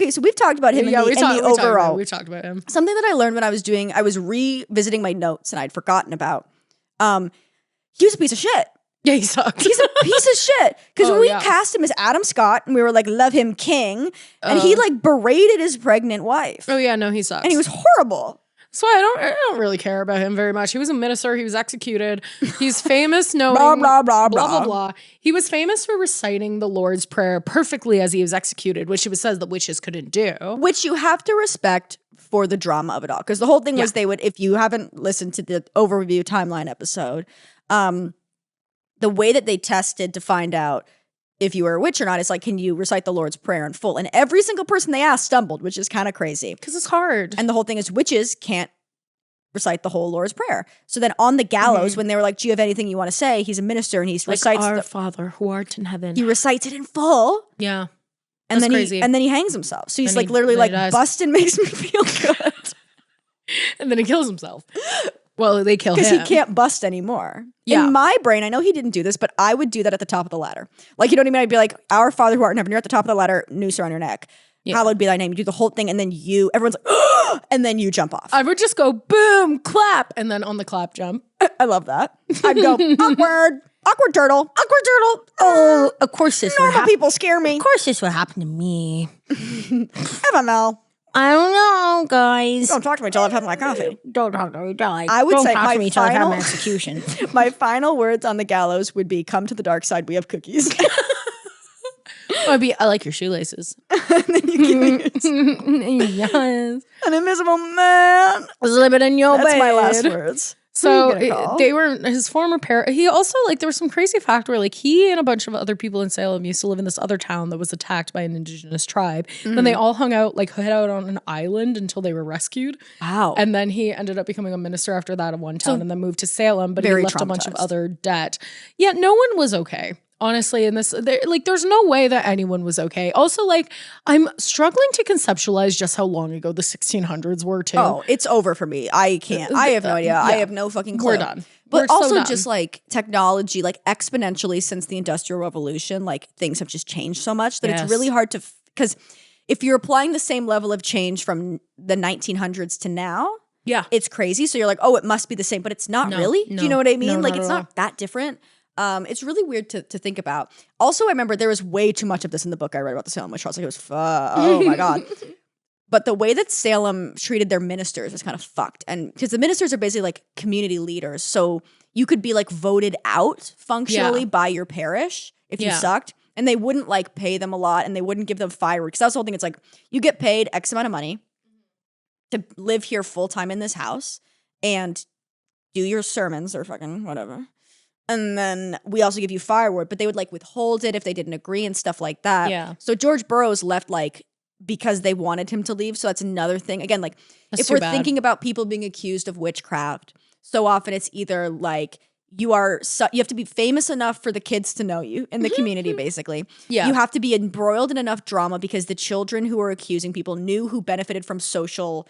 So we've talked about him in the overall. We talked about him. Something that I learned when I was revisiting my notes and I'd forgotten about. He was a piece of shit. Yeah, he sucked. He's a piece of shit. Because we cast him as Adam Scott and we were like, love him king. And he like berated his pregnant wife. Oh yeah, no, he sucks. And he was horrible. So I don't really care about him very much. He was a minister. He was executed. He's famous knowing blah, blah, blah, blah, blah. blah, blah. He was famous for reciting the Lord's Prayer perfectly as he was executed, which it says that witches couldn't do. Which you have to respect for the drama of it all. Because the whole thing was they would, if you haven't listened to the overview timeline episode, the way that they tested to find out if you were a witch or not is like, can you recite the Lord's Prayer in full? And every single person they asked stumbled, which is kind of crazy. Because it's hard. And the whole thing is witches can't recite the whole Lord's Prayer. So then on the gallows, when they were like, do you have anything you want to say? He's a minister and he recites Our Father who art in heaven. He recites it in full. Yeah. And then crazy. and then he hangs himself. So he's And like literally like, dies. bustin' makes me feel good. And then he kills himself. Well, they kill him. Because he can't bust anymore. Yeah. In my brain, I know he didn't do this, but I would do that at the top of the ladder. Like, you know what I mean? I'd be like, our Father who art in heaven, you're at the top of the ladder, noose around your neck. Yeah. Hallowed be thy name. You do the whole thing, and then everyone's like, and then you jump off. I would just go boom, clap, and then on the clap jump. I love that. I'd go, awkward turtle. Oh, of course this would Normal happen. people scare me. Of course this would happen to me. FML. I don't know, guys. Don't talk to me till I've had my coffee. Don't talk to me, darling. I would Don't say talk my to me till I've had final- my execution. My final words on the gallows would be, come to the dark side, we have cookies. I like your shoelaces. And then you keep Yes. an invisible man. Sleeping in your bed. That's my last words. So gonna call? they were his former parent. He also there was some crazy fact where he and a bunch of other people in Salem used to live in this other town that was attacked by an indigenous tribe. Then they all hung out hid out on an island until they were rescued. Wow. And then he ended up becoming a minister after that of one town and then moved to Salem. But he very left a bunch of traumatized. other debt. Yeah, no one was okay. Honestly, in this, there's no way that anyone was okay. Also, I'm struggling to conceptualize just how long ago the 1600s were too. Oh, it's over for me. I can't. I have no idea. I have no fucking clue. We're done. But We're so also done. just technology, exponentially since the Industrial Revolution, things have just changed so much that it's really hard to, because if you're applying the same level of change from the 1900s to now, yeah, it's crazy. So you're like, oh, it must be the same, but it's not really. Do you know what I mean? No, It's not that different. It's really weird to think about. Also, I remember there was way too much of this in the book I read about the Salem witch trials. It was oh my God. But the way that Salem treated their ministers was kind of fucked. And because the ministers are basically community leaders. So you could be voted out functionally by your parish if you sucked. And they wouldn't pay them a lot and they wouldn't give them fireworks. That's the whole thing. It's you get paid X amount of money to live here full time in this house and do your sermons or fucking whatever. And then we also give you firewood, but they would withhold it if they didn't agree and stuff like that. Yeah. So George Burroughs left because they wanted him to leave. So that's another thing. Again, That's if too we're bad. thinking about people being accused of witchcraft, so often it's either you have to be famous enough for the kids to know you in the community, basically. Yeah. You have to be embroiled in enough drama because the children who are accusing people knew who benefited from social,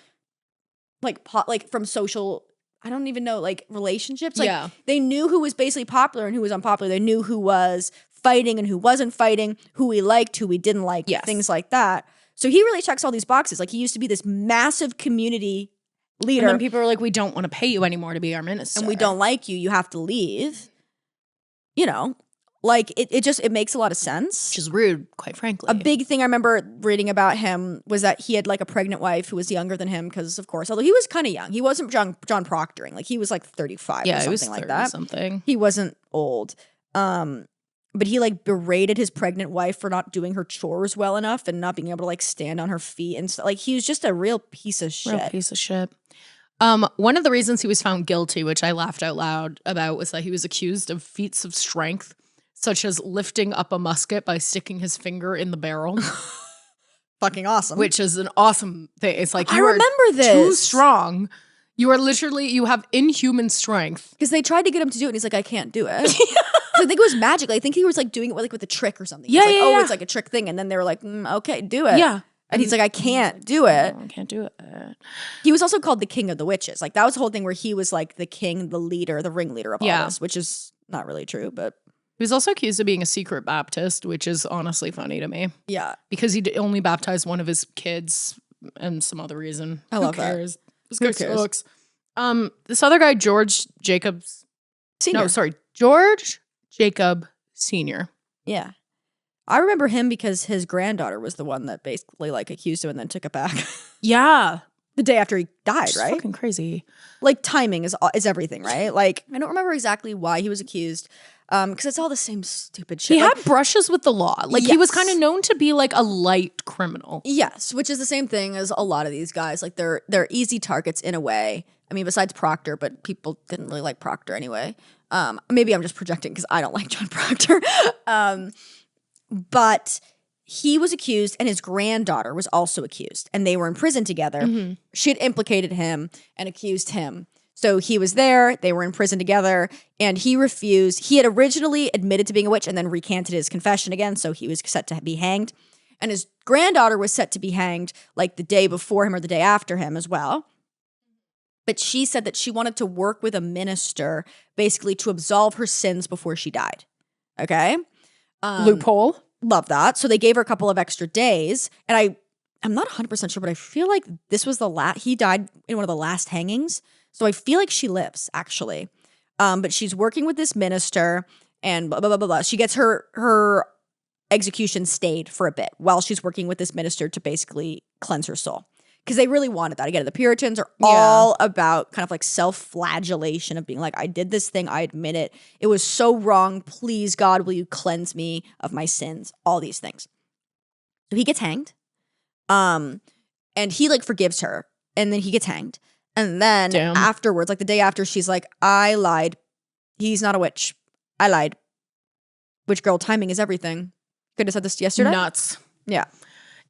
from social, I don't even know, relationships. They knew who was basically popular and who was unpopular. They knew who was fighting and who wasn't fighting, who we liked, who we didn't like, things like that. So he really checks all these boxes. He used to be this massive community leader. And then people are we don't want to pay you anymore to be our minister. And we don't like you. You have to leave. You know, it makes a lot of sense. Which is rude, quite frankly. A big thing I remember reading about him was that he had a pregnant wife who was younger than him because, of course, although he was kind of young. He wasn't John Proctoring. He was 35 or something he was like that. Something. He wasn't old. But he berated his pregnant wife for not doing her chores well enough and not being able to stand on her feet and stuff. He was just a real piece of shit. Real piece of shit. One of the reasons he was found guilty, which I laughed out loud about, was that he was accused of feats of strength, such as lifting up a musket by sticking his finger in the barrel. Fucking awesome. Which is an awesome thing. It's I remember this. Too strong. You are literally, you have inhuman strength. Because they tried to get him to do it and he's I can't do it. I think it was magic. I think he was doing it with a trick or something. Yeah, it's a trick thing. And then they were okay, do it. Yeah. And he's I can't do it. I can't do it. He was also called the king of the witches. That was the whole thing where he was the king, the leader, the ringleader of all this, which is not really true, but. He was also accused of being a secret Baptist, which is honestly funny to me. Yeah. Because he only baptized one of his kids and some other reason. I love that. Who cares? This other guy, George Jacobs. Senior. No, sorry. George Jacob Sr. Yeah. I remember him because his granddaughter was the one that basically accused him and then took it back. Yeah. The day after he died, It's right? fucking crazy. Timing is everything, right? I don't remember exactly why he was accused. Because it's all the same stupid shit. He had brushes with the law. He was Yes. kind of known to be a light criminal. Yes, which is the same thing as a lot of these guys. They're easy targets in a way. I mean, besides Proctor, but people didn't really like Proctor anyway. Maybe I'm just projecting because I don't like John Proctor. But he was accused and his granddaughter was also accused. And they were in prison together. Mm-hmm. She had implicated him and accused him. So he was there, they were in prison together, and he refused. He had originally admitted to being a witch and then recanted his confession again, so he was set to be hanged. And his granddaughter was set to be hanged the day before him or the day after him as well. But she said that she wanted to work with a minister basically to absolve her sins before she died. Okay? Loophole. Love that. So they gave her a couple of extra days, and I'm not 100% sure, but I feel like this was he died in one of the last hangings. So I feel like she lives, actually. But she's working with this minister and blah, blah, blah, blah, blah. She gets her execution stayed for a bit while she's working with this minister to basically cleanse her soul. Because they really wanted that. Again, the Puritans are all about kind of self-flagellation of being I did this thing, I admit it. It was so wrong. Please, God, will you cleanse me of my sins? All these things. So he gets hanged. And he forgives her. And then he gets hanged. And then Damn. afterwards, like the day after, she's like, I lied. He's not a witch. I lied. Witch girl, timing is everything. Could have said this yesterday. Nuts. Yeah.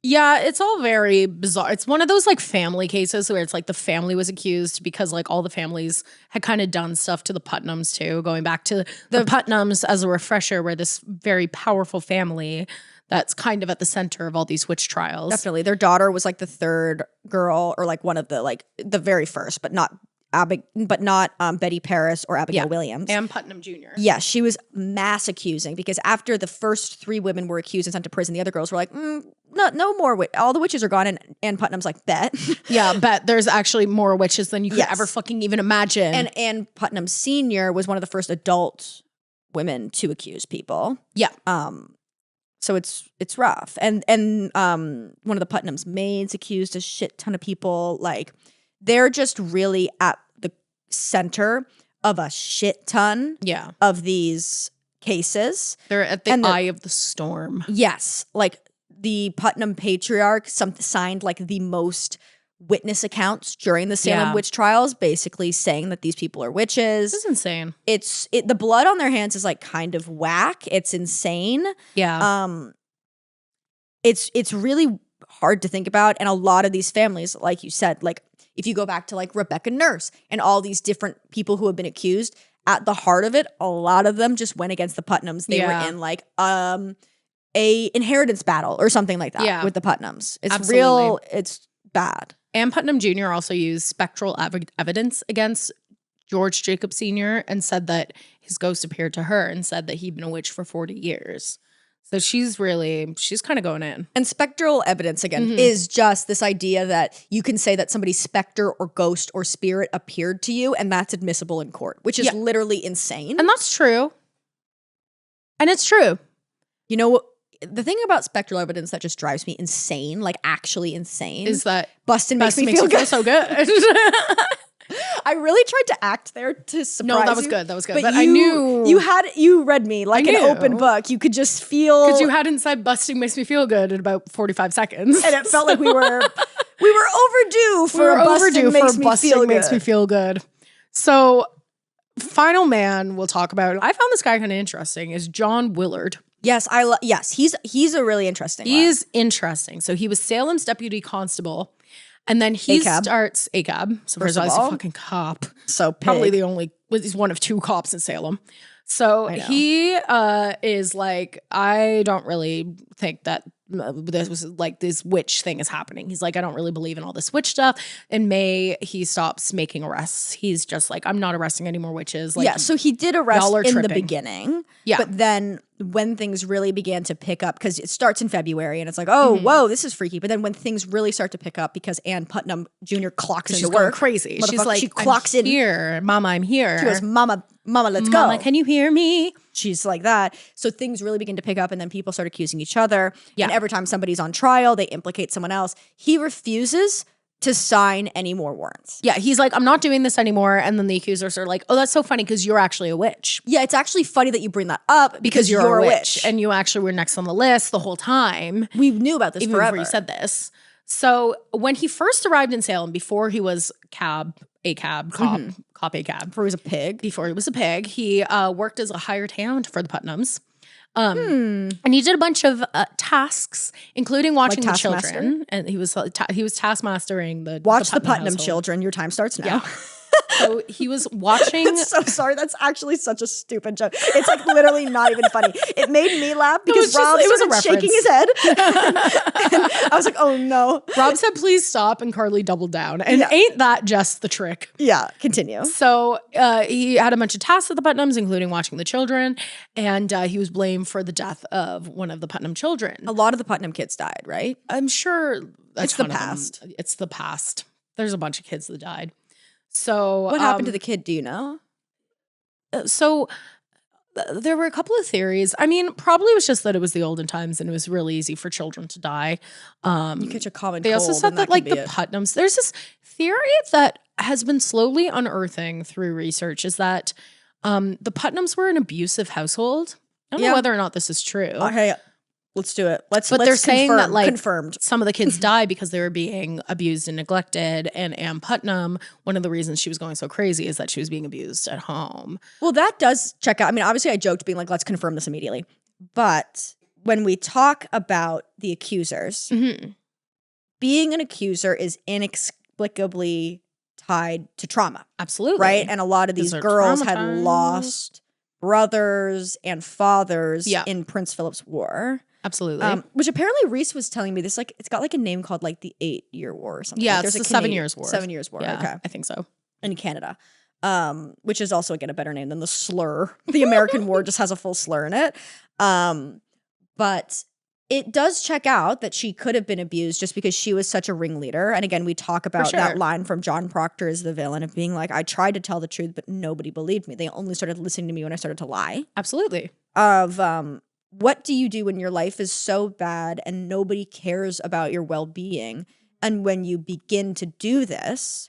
Yeah, it's all very bizarre. It's one of those like family cases where it's like the family was accused because like all the families had kind of done stuff to the Putnams too. Going back to the Putnams as a refresher, were this very powerful family that's kind of at the center of all these witch trials. Definitely. Their daughter was like the third girl, or like one of the like the very first, but not Betty Paris or Abigail Williams. And Putnam Jr. Yeah, she was mass accusing because after the first 3 women were accused and sent to prison, the other girls were like, no more. All the witches are gone. And Putnam's like, bet. Yeah, bet there's actually more witches than you could ever fucking even imagine. And Anne Putnam Sr. was one of the first adult women to accuse people. Yeah. So it's rough. And one of the Putnam's maids accused a shit ton of people. Like, they're just really at the center of a shit ton of these cases. They're at the eye of the storm. Yes. Like, the Putnam patriarch signed like the most witness accounts during the Salem witch trials, basically saying that these people are witches. This is insane. The blood on their hands is like kind of whack. It's insane. Yeah. It's really hard to think about. And a lot of these families, like you said, like if you go back to like Rebecca Nurse and all these different people who have been accused, at the heart of it, a lot of them just went against the Putnams. They were in like a inheritance battle or something like that with the Putnams. It's real. It's bad. Anne Putnam Jr. also used spectral evidence against George Jacob Sr. and said that his ghost appeared to her and said that he'd been a witch for 40 years. So she's kind of going in. And spectral evidence, again, is just this idea that you can say that somebody's specter or ghost or spirit appeared to you, and that's admissible in court, which is literally insane. And that's true. And it's true. You know what? The thing about spectral evidence that just drives me insane, like actually insane, is that Bustin makes me feel so good. I really tried to act there to surprise you. No, that was good. That was good. But I knew you read me like an open book. You could just feel, because you hadn't said "busting makes me feel good" in about 45 seconds, and it felt like we were overdue for busting makes me feel good. So, final man we'll talk about. I found this guy kind of interesting. Is John Willard. Yes, he's a really interesting one. He's interesting. So he was Salem's deputy constable, and then he starts ACAB. So first of all, he's a fucking cop. So probably he's one of 2 cops in Salem. So he is like, I don't really think that this was like this witch thing is happening. He's like, I don't really believe in all this witch stuff. In May, he stops making arrests. He's just like, I'm not arresting any more witches. Like, so he did arrest in tripping. the beginning. Yeah. But then when things really began to pick up, because it starts in February and it's like, whoa, this is freaky. But then when things really start to pick up, because Anne Putnam Jr. clocks into she's work. Going crazy. She's like, she clocks I'm here. Mama, I'm here. She goes, Mama, let's go. Mama, can you hear me? She's like that. So things really begin to pick up, and then people start accusing each other. Yeah. And every time somebody's on trial, they implicate someone else. He refuses to sign any more warrants. Yeah, he's like, I'm not doing this anymore. And then the accusers are like, oh, that's so funny because you're actually a witch. Yeah, it's actually funny that you bring that up because you're a witch. And you actually were next on the list the whole time. We knew about this even forever. Before you said this. So when he first arrived in Salem, before he was cop ACAB. Before he was a pig. Before he was a pig, he worked as a hired hand for the Putnams. And he did a bunch of tasks, including watching the children. And he was taskmastering the Putnam household. children. Your time starts now. Yeah. So he was watching. So sorry. That's actually such a stupid joke. It's like literally not even funny. It made me laugh because Rob started shaking his head. And I was like, oh no. Rob said, please stop. And Carley doubled down. And ain't that just the trick? Yeah. Continue. So he had a bunch of tasks at the Putnams, including watching the children. And he was blamed for the death of one of the Putnam children. A lot of the Putnam kids died, right? I'm sure it's the past. It's the past. There's a bunch of kids that died. So what happened to the kid? Do you know? So there were a couple of theories. I mean, probably it was just that it was the olden times and it was really easy for children to die. You catch a common cold. They also said that like the Putnams, there's this theory that has been slowly unearthing through research is that the Putnams were an abusive household. I don't know whether or not this is true. Okay. Let's do it. Let's But they're saying that like confirmed. some of the kids die because they were being abused and neglected. And Ann Putnam, one of the reasons she was going so crazy is that she was being abused at home. Well, that does check out. I mean, obviously I joked being like, let's confirm this immediately. But when we talk about the accusers, being an accuser is inexplicably tied to trauma. Absolutely. Right? And a lot of these girls had lost brothers and fathers in Prince Philip's War. Absolutely. Which apparently Rhys was telling me this, like, it's got like a name called like the 8-year war or something. Yeah, like, it's the 7 years war. 7 years war. Yeah, okay. I think so. In Canada. Which is also, again, a better name than the slur. The American war just has a full slur in it. But it does check out that she could have been abused just because she was such a ringleader. And again, we talk about that line from John Proctor as the villain of being like, I tried to tell the truth, but nobody believed me. They only started listening to me when I started to lie. Absolutely. What do you do when your life is so bad and nobody cares about your well-being? And when you begin to do this,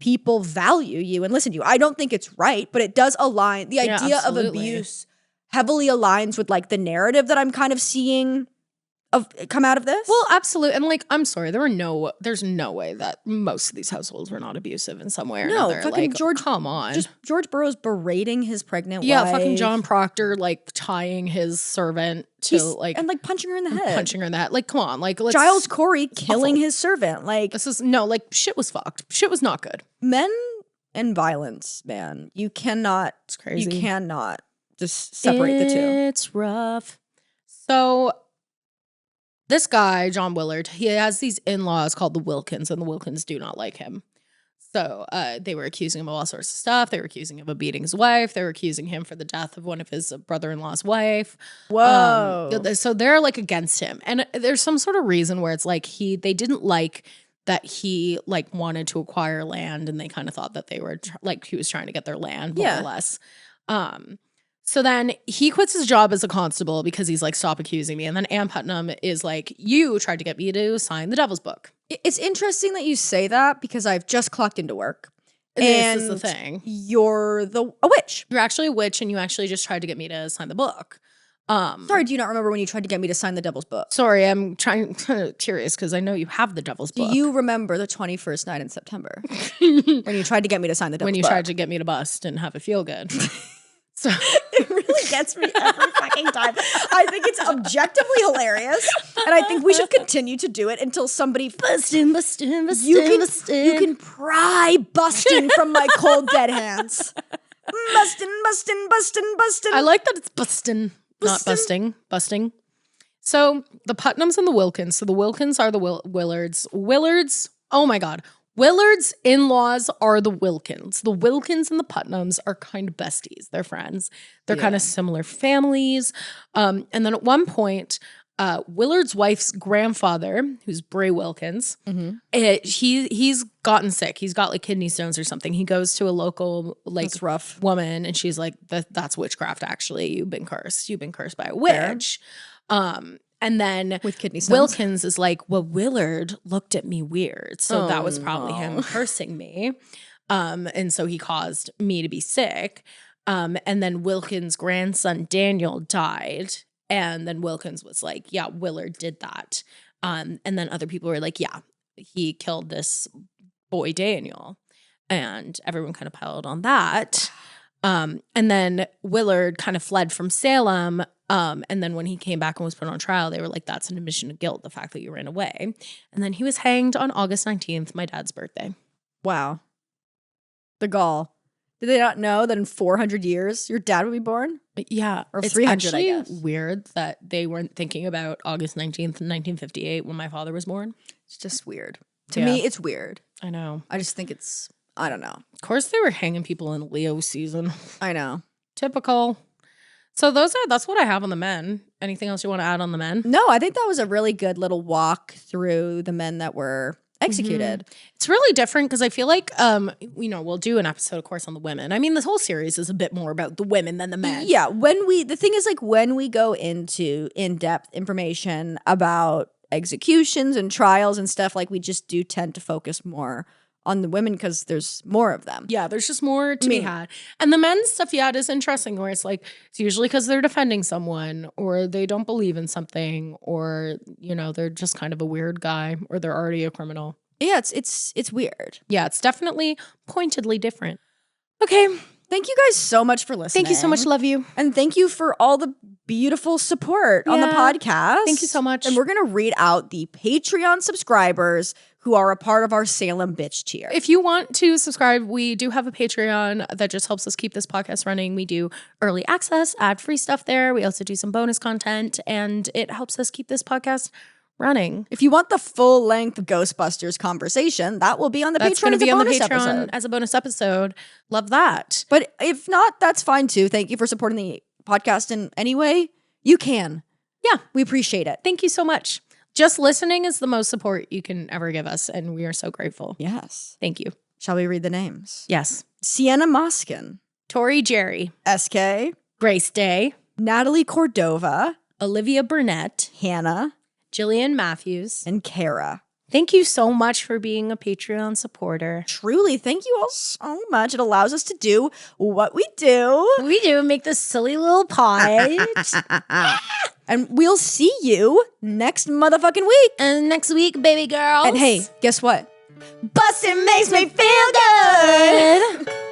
people value you and listen to you. I don't think it's right, but it does align. The idea of abuse heavily aligns with like the narrative that I'm kind of seeing come out of this. Well, absolutely. And like, I'm sorry, there's no way that most of these households were not abusive in some way or another. Fucking like, come on. Just George Burroughs berating his pregnant wife. Yeah, fucking John Proctor like tying his servant to like and like punching her in the head. Punching her in the head. Like, come on. Like, let's Giles Corey killing his servant. Like, this is like shit was fucked. Shit was not good. Men and violence, man. You cannot. It's crazy. You cannot just separate the two. It's rough. So this guy, John Willard, he has these in-laws called the Wilkins, and the Wilkins do not like him. So they were accusing him of all sorts of stuff. They were accusing him of beating his wife. They were accusing him for the death of one of his brother-in-law's wife. Whoa. So they're like against him. And there's some sort of reason where it's like they didn't like that he like wanted to acquire land, and they kind of thought that they were like he was trying to get their land more or less. So then he quits his job as a constable because he's like, stop accusing me. And then Ann Putnam is like, you tried to get me to sign the devil's book. It's interesting that you say that because I've just clocked into work. This is the thing. You're a witch. You're actually a witch, and you actually just tried to get me to sign the book. Sorry, do you not remember when you tried to get me to sign the devil's book? Sorry, I'm curious because I know you have the devil's book. Do you remember the 21st night in September when you tried to get me to sign the devil's book? When you tried to get me to bust and have it feel good. So it really gets me every fucking time. I think it's objectively hilarious, and I think we should continue to do it until somebody bustin. You can pry bustin from my cold dead hands. Bustin. I like that it's bustin, not busting. Busting. So the Putnams and the Wilkins. So the Wilkins are the Willards. Willards. Oh my God. Willard's in-laws are the Wilkins. The Wilkins and the Putnams are kind of besties. They're friends. They're kind of similar families. And then at one point, Willard's wife's grandfather, who's Bray Wilkins, he's gotten sick. He's got like kidney stones or something. He goes to a local like woman, and she's like, "That's witchcraft. Actually, you've been cursed. You've been cursed by a witch." And then with kidney stones. Wilkins is like, well, Willard looked at me weird. So that was probably him cursing me. And so he caused me to be sick. And then Wilkins' grandson, Daniel, died. And then Wilkins was like, yeah, Willard did that. And then other people were like, yeah, he killed this boy, Daniel. And everyone kind of piled on that. And then Willard kind of fled from Salem. And then when he came back and was put on trial, they were like, that's an admission of guilt, the fact that you ran away. And then he was hanged on August 19th, my dad's birthday. Wow. The gall. Did they not know that in 400 years your dad would be born? Yeah. Or it's 300, I actually guess. Weird that they weren't thinking about August 19th, 1958 when my father was born. It's just weird. To me, it's weird. I know. I just think it's, I don't know. Of course they were hanging people in Leo season. I know. Typical. So that's what I have on the men. Anything else you want to add on the men? No, I think that was a really good little walk through the men that were executed. It's really different because I feel like, we'll do an episode, of course, on the women. I mean, this whole series is a bit more about the women than the men. Yeah. The thing is, like, when we go into in-depth information about executions and trials and stuff, like, we just do tend to focus more on the women because there's more of them. Yeah, there's just more to be had. And the men's stuff, yeah, it is interesting where it's like, it's usually because they're defending someone or they don't believe in something or, you know, they're just kind of a weird guy or they're already a criminal. Yeah, it's weird. Yeah, it's definitely pointedly different. Okay. Thank you guys so much for listening. Thank you so much. Love you. And thank you for all the beautiful support on the podcast. Thank you so much. And we're going to read out the Patreon subscribers who are a part of our Salem bitch tier. If you want to subscribe, we do have a Patreon that just helps us keep this podcast running. We do early access, ad-free stuff there. We also do some bonus content, and it helps us keep this podcast running. If you want the full-length Ghostbusters conversation, that will be on the That's Patreon going to as a be on the bonus Patreon episode. as a bonus episode. Love that. But if not, that's fine too. Thank you for supporting the podcast in any way you can. Yeah. We appreciate it. Thank you so much. Just listening is the most support you can ever give us, and we are so grateful. Yes. Thank you. Shall we read the names? Yes. Sienna Moskin, Tori Jerry, SK, Grace Day, Natalie Cordova, Olivia Burnett, Hannah, Jillian Matthews, and Kara. Thank you so much for being a Patreon supporter. Truly, thank you all so much. It allows us to do what we do. We do make this silly little pie. And we'll see you next motherfucking week. And next week, baby girls. And hey, guess what? Bustin makes me feel good.